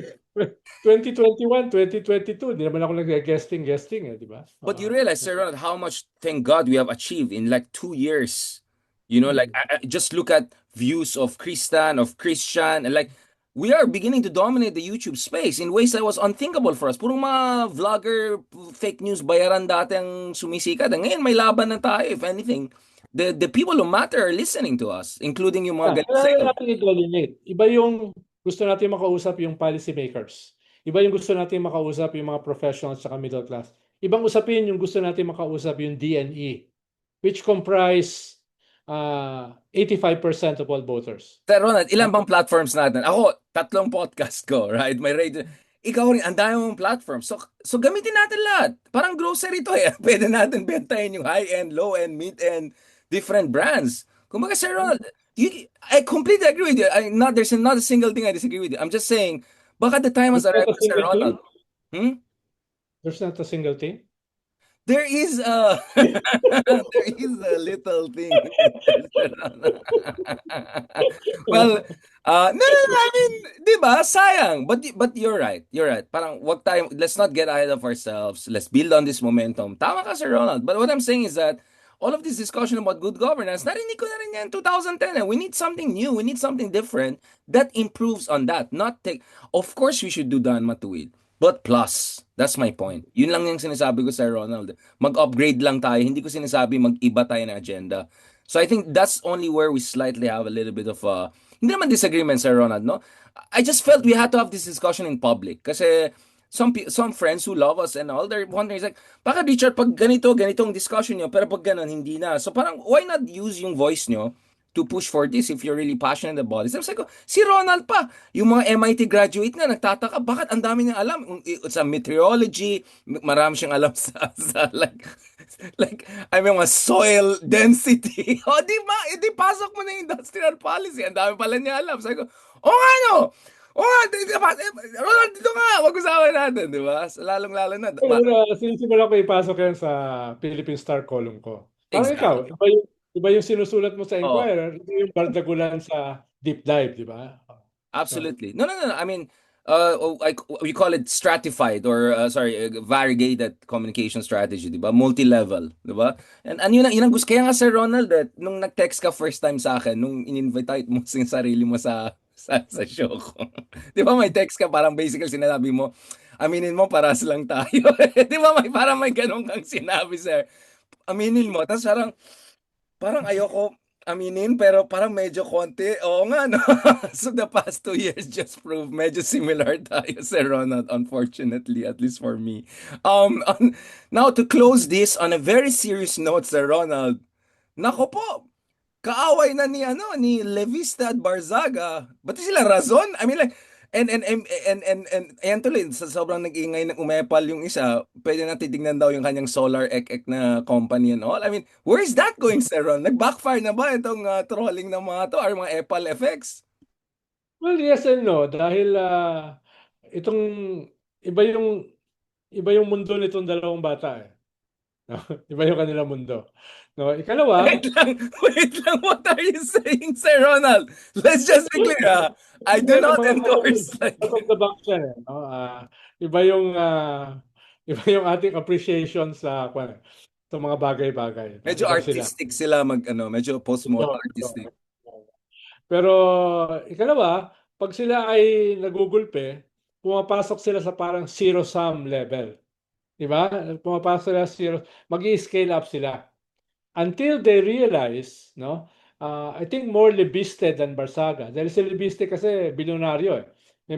2021, 2022, di naman ako nag-guesting eh, di ba? but you realize, Sir Ronald, how much, thank God, we have achieved in like 2 years. You know, like, Mm. just look at views of Christian, and like, we are beginning to dominate the YouTube space in ways that was unthinkable for us. Purong mga vlogger, fake news, bayaran dati ang sumisikat. And ngayon, may laban na tayo, if anything. The people who matter are listening to us, including yung mga galit Kailangan sa'yo. natin i-delineate. Iba yung gusto natin makausap yung policy makers. Iba yung gusto natin makausap yung mga professionals sa middle class. Ibang usapin yung gusto natin makausap yung DNE, which comprise 85% of all voters. Pero Ronald, ilan bang platforms natin? Ako, 3 podcast ko, right? May radio. Ikaw rin, ang dami mong platform. So gamitin natin lahat. Parang grocery to eh. Pwede natin bentahin yung high-end, low-end, mid-end, different brands. Kumbaga, Sir Ronald, I completely agree with you. There's not a single thing I disagree with you. I'm just saying, baka the time has There's not arrived a for Sir single Ronald. thing. Hmm? There's not a single thing. There is a there is a little thing. Well, no, I mean, 'di ba? Sayang. But you're right. You're right. Parang wag tayo, let's not get ahead of ourselves. Let's build on this momentum. Tama ka, Sir Ronald. But what I'm saying is that all of this discussion about good governance, narinig ko na rin yan 2010 eh. We need something new. We need something different that improves on that. Not take, of course, we should do Dan Matuwid. But plus, that's my point. Yun lang yung sinasabi ko sa Ronald. Mag-upgrade lang tayo. Hindi ko sinasabi mag-iba tayo ng agenda. So I think that's only where we slightly have a little bit of hindi naman disagreement, Sir Ronald, no? I just felt we had to have this discussion in public. Kasi some friends who love us and all, they're wondering, it's like, baka Richard, pag ganitong discussion nyo, pero pag ganon, hindi na. So parang, why not use yung voice nyo to push for this if you're really passionate about it? Sabi ko, si Ronald pa, yung mga MIT graduate nga, nagtataka, bakit ang dami niyang alam sa meteorology, marami siyang alam sa like, I mean, mga soil density. O, di ba? E, di pasok mo na yung industrial policy. Ang dami pala niya alam. Sabi ko, o nga no! O nga, Ronald, dito nga, wag-usapan natin, di ba? Lalong-lalo na. Sinisimula ko ipasok yan sa Philippine Star column ko. Parang ikaw, Exactly. iba yung sinusulat mo sa Oo. Inquirer, iba yung bardagulan sa Deep Dive, di ba? So, Absolutely. No. I mean, we call it stratified or variegated communication strategy, di ba? Multi-level, di ba? And yun ang gusto. Kaya nga, Sir Ronald, nung nag-text ka first time sa akin, nung in-invite mo yung sarili mo sa show ko. Di ba may text ka, parang basically sinabi mo, aminin mo, paras lang tayo. Di ba parang may ganun kang sinabi, sir. Aminin mo. Tapos parang ayoko, aminin, pero parang medyo konti. Oo nga, no? So the past 2 years just proved medyo similar tayo, Sir Ronald, unfortunately, at least for me. Now, to close this on a very serious note, Sir Ronald, nako po, kaaway na ni Levista at Barzaga. Ba't sila razon? I mean like ayan tuloy sa sobrang nag-ingay ng umepal yung isa, pwede na titignan daw yung kanyang solar ek na company and all. I mean, where is that going, Sir Ron? Nag-backfire na ba itong trolling ng mga to or mga epal effects? Well, yes and no dahil itong iba yung iba yung mundo nitong dalawang bata eh. No? Iba yung kanilang mundo. No, ikalawa, Wait lang, what are you saying, Sir Ronald? Let's just be clear, I do well, not mga endorse out of the box yan eh, no? Iba yung iba yung ating appreciation sa mga bagay-bagay. No? medyo Iba sila. artistic sila medyo postmodern Ito, artistic. ito. Pero ikalawa, pag sila ay nagugulpe, pumapasok sila sa parang zero-sum level. Di ba? Pumapasok sila sa zero, mag-i-scale up sila. Until they realize, no? I think more Lebiste than Barsaga. Dahil si Lebiste kasi bilyonaryo eh. May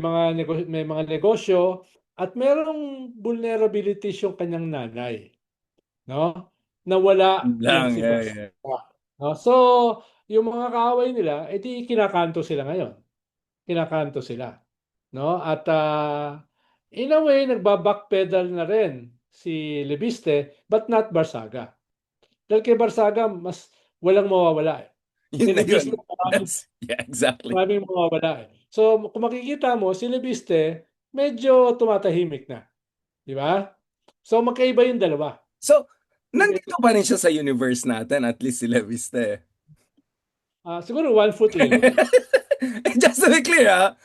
mga negosyo at merong vulnerabilities yung kanyang nanay, no? Nawala yung Lang, si yeah, Barsaga. yeah. No? So, yung mga kaaway nila, edi kinakanto sila ngayon. Kinakanto sila, no? At in a way nagba-backpedal na rin si Lebiste but not Barsaga. Dahil kay Barsaga mas walang mawawala eh. Si Yun na Lebiste yun. Yeah, exactly. maraming mawawala eh. So kung makikita mo si Lebiste medyo tumatahimik na, di ba? So magkaiba yung dalawa. So, Magkaiba. nandito pa rin siya sa universe natin, at least si Leviste. Siguro 1 foot in. Just to be clear,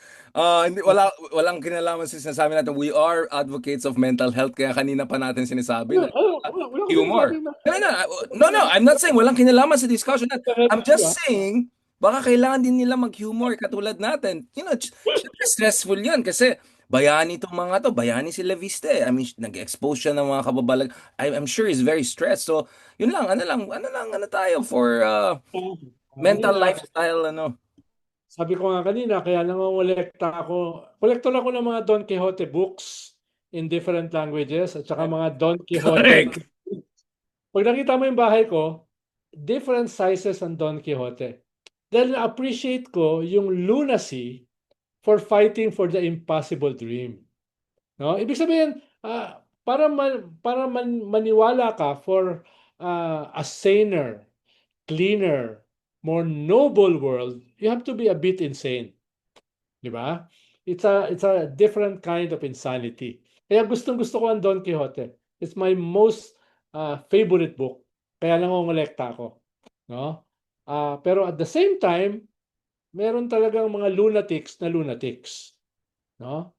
walang kinalaman sa sinasabi natin. We are advocates of mental health, kaya kanina pa natin sinasabi na Wala ko humor. sinasabing No, no, no, no, I'm not saying walang kinalaman sa discussion. I'm di ba? just saying, baka kailangan din nila mag-humor katulad natin. Syempre stressful yan kasi bayani itong mga to. Bayani si Leviste. I mean, nag-expose siya ng mga kababalag. I'm sure he's very stressed. So, yun lang, ano tayo for mental Kanina, lifestyle, sabi ko nga kanina, kaya nangongolekta ako. Kolektor ako ng mga Don Quixote books in different languages at saka mga Don Quixote. Correct. Pag nakita mo yung bahay ko, different sizes ng Don Quixote. Dahil na-appreciate ko yung lunacy for fighting for the impossible dream. No? Ibig sabihin, maniwala ka for a saner, cleaner, more noble world, you have to be a bit insane. Di ba? It's a different kind of insanity. Kaya gustong-gusto ko ang Don Quixote. It's my most favorite book. Kaya nangongolekta ako, no? Pero at the same time, meron talagang mga lunatics, no?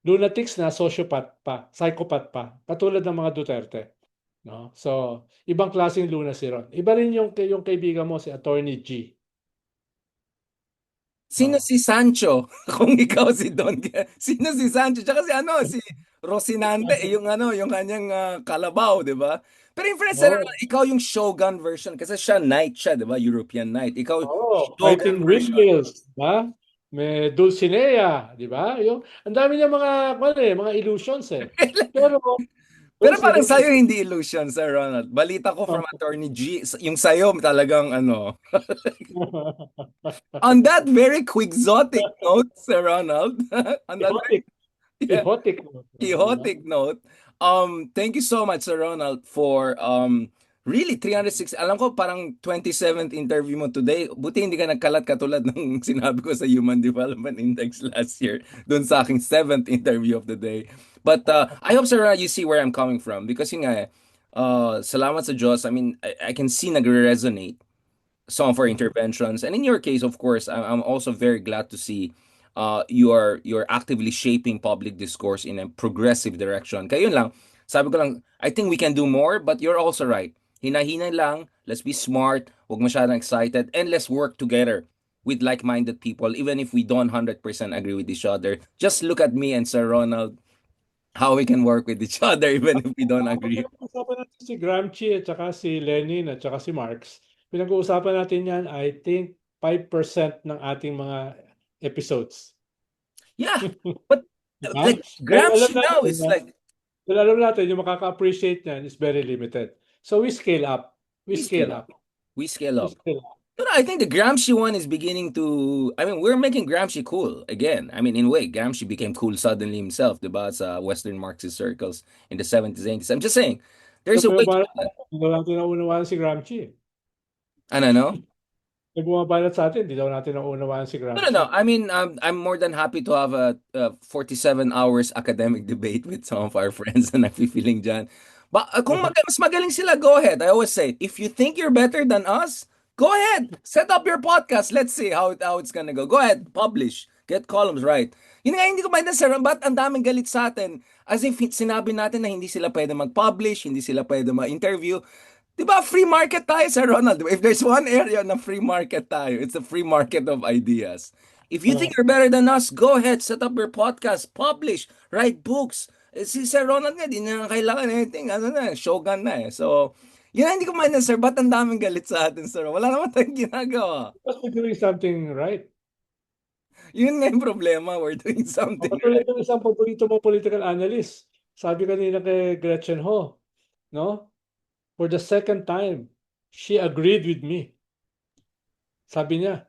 Lunatics na sociopath pa, psychopath pa, katulad ng mga Duterte, no? So, ibang klaseng lunacy ron. Iba rin yung kaibigan mo si Attorney G. Sino Oh. si Sancho? Kung ikaw si Don, sino si Sancho? Tsaka si Rocinante, yung kanyang kalabaw, di ba? Pero in fairness, Oh. ikaw yung Shogun version kasi siya knight siya, di ba? European knight. Ikaw Oh, Shogun fighting version. windmills, di ba? May Dulcinea, di ba? Ang dami niya mga illusions eh. Pero Pero those parang illusions. sa'yo hindi illusion, Sir Ronald. Balita ko from Attorney G, yung sa'yo talagang On that very quixotic note, Sir Ronald, on that very Chaotic, yeah, chaotic, di ba? chaotic note. Thank you so much, Sir Ronald, for really 306. Alam ko parang 27th interview mo today. Buti hindi ka nagkalat katulad ng sinabi ko sa Human Development Index last year doon sa aking 7th interview of the day. But I hope, Sir Ronald, you see where I'm coming from because yun nga, salamat sa Diyos. I mean, I can see nagre-resonate some of our interventions. And in your case, of course, I'm also very glad to see you're actively shaping public discourse in a progressive direction. Kaya yun lang, sabi ko lang, I think we can do more, but you're also right. Hinahinay lang, let's be smart, huwag masyadong excited, and let's work together with like-minded people, even if we don't 100% agree with each other. Just look at me and Sir Ronald, how we can work with each other even if we don't agree. Usapan natin si Gramsci at saka si Lenin at saka si Marx. Pinag-uusapan natin yan, I think, 5% ng ating mga episodes. Yeah, but Diba? like Dahil alam Gramsci now natin is like dahil alam natin yung makaka-appreciate niyan is very limited. So we scale up. We we scale scale up. up. We scale We up. scale up. But I think the Gramsci one is beginning to. I mean, we're making Gramsci cool again. I mean, in a way, Gramsci became cool suddenly himself, diba? Sa Western Marxist circles in the 70s, 80s. I'm just saying, there's a way to Bumabalot do that. hindi daw natin naunawaan si Gramsci. Ano, no? Nag bumabalot sa atin, hindi daw natin naunawaan si No, no, no. Gramsci. I mean, I'm more than happy to have a 47 hours academic debate with some of our friends na nagfi-feeling dyan. But kung mas magaling sila, go ahead. I always say, if you think you're better than us, go ahead. Set up your podcast. Let's see how it's gonna go. Go ahead, publish. Get columns right. Yun nga, hindi ko maintindihan, sir, ba't ang daming galit sa atin? As if sinabi natin na hindi sila pwede mag-publish, hindi sila pwede ma-interview. Di ba, free market tayo, Sir Ronald. If there's one area na free market tayo, it's the free market of ideas. If you think Uh, you're better than us, go ahead, set up your podcast, publish, write books. Si Sir Ronald nga, di na kailangan anything. Ano na, shogun na eh. So, yun ang hindi ko maintindihan, sir. Ba't ang daming galit sa atin, sir? Wala naman tayong ginagawa. must be doing something right. Yun nga yung problema. We're doing something Katulad right. ng isang paborito mong political analyst. Sabi kanina kay Gretchen Ho, no? For the second time, she agreed with me. Sabi niya,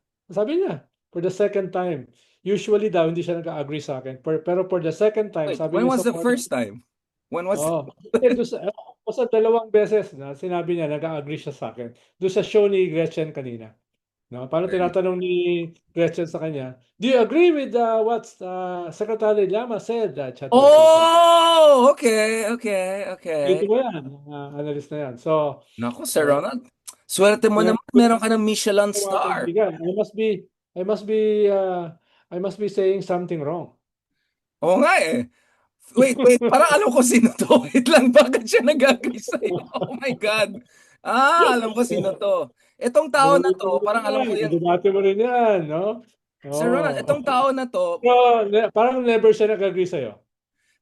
for the second time. Usually daw, hindi siya nag-agree sa akin. Pero for the second time, Wait, sabi when niya was sa the morning, first time? When was oh, doon sa dalawang beses na sinabi niya, nag-agree siya sa akin. Doon sa show ni Gretchen kanina. No? Paano tinatanong ni Gretchen sa kanya, do you agree with what Secretary Llama said? Chat. Oh, okay, okay, Dito okay. mo yan, analyst na yan. So, Naku, Sir uh, Ronald. Swerte mo naman, meron ka ng Michelin sa mga star. kaibigan, I must be, I must be saying something wrong. Oo nga eh. Wait, wait, parang alam ko sino to. Wait lang, bakit siya nag-agree sa'yo? Oh my God. Alam ko sino to. Itong tao na to, Mali parang alam yan, ko yan. idebate mo rin yan, no? Sir Ronald, Oh. itong tao na to, So, parang never siya nag-agree sa'yo.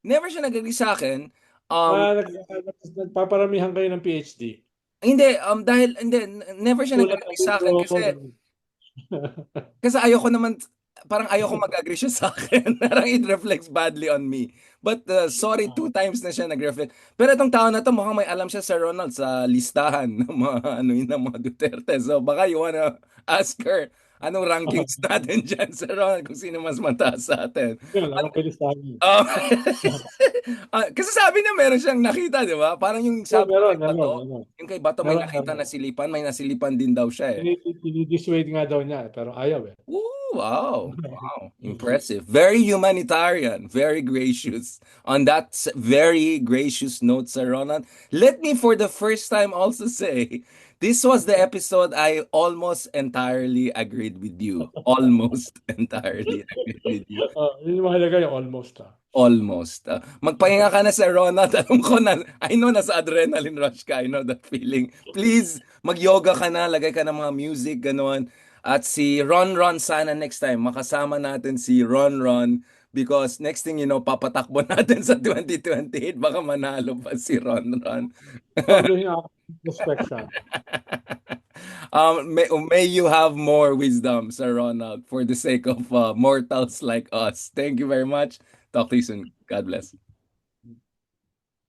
never siya nag-agree sa akin. Um, Nagpaparamihan kayo ng PhD. hindi, dahil, hindi, never siya Sulat ng nag-agree sa libro. akin kasi ayoko naman, parang ayoko mag-agree siya sa akin. Parang it reflects badly on me. But sorry, 2 times na siya nag-reflect. Pero itong tao na to, mukhang may alam siya sa Ronald sa listahan ng mga, ano yun, ng mga Duterte. So baka you wanna ask her, anong rankings natin dyan sa Ronald kung sino mas mataas sa atin. Yun, anong kilistahan niyo? Um, kasi sabi niya meron siyang nakita, di ba? Parang yung Oh, sabi ko meron, kay meron, Bato, meron. yung kay Bato may Meron, nakita meron. na silipan, may nasilipan din daw siya eh. Dinidissuade nga daw niya, pero ayaw eh. Ooh, wow. Wow. Impressive. Very humanitarian. Very gracious. On that very gracious note, Sir Ronan, let me for the first time also say this was the episode I almost entirely agreed with you. Almost entirely agreed with you. Yun yung mahalaga yung almost Almost. Magpahinga ka na, Sir Ronald. Alam ko na, I know nasa adrenaline rush ka. I know that feeling. Please, mag-yoga ka na. Lagay ka ng mga music, gano'n. At si Ron Ron sana next time. Makasama natin si Ron Ron. Because next thing you know, papatakbo natin sa 2028. Baka manalo pa si Ron Ron. Doblehin ako ng prospection. May you have more wisdom, Sir Ronald, for the sake of mortals like us. Thank you very much. Talk to you soon. God bless.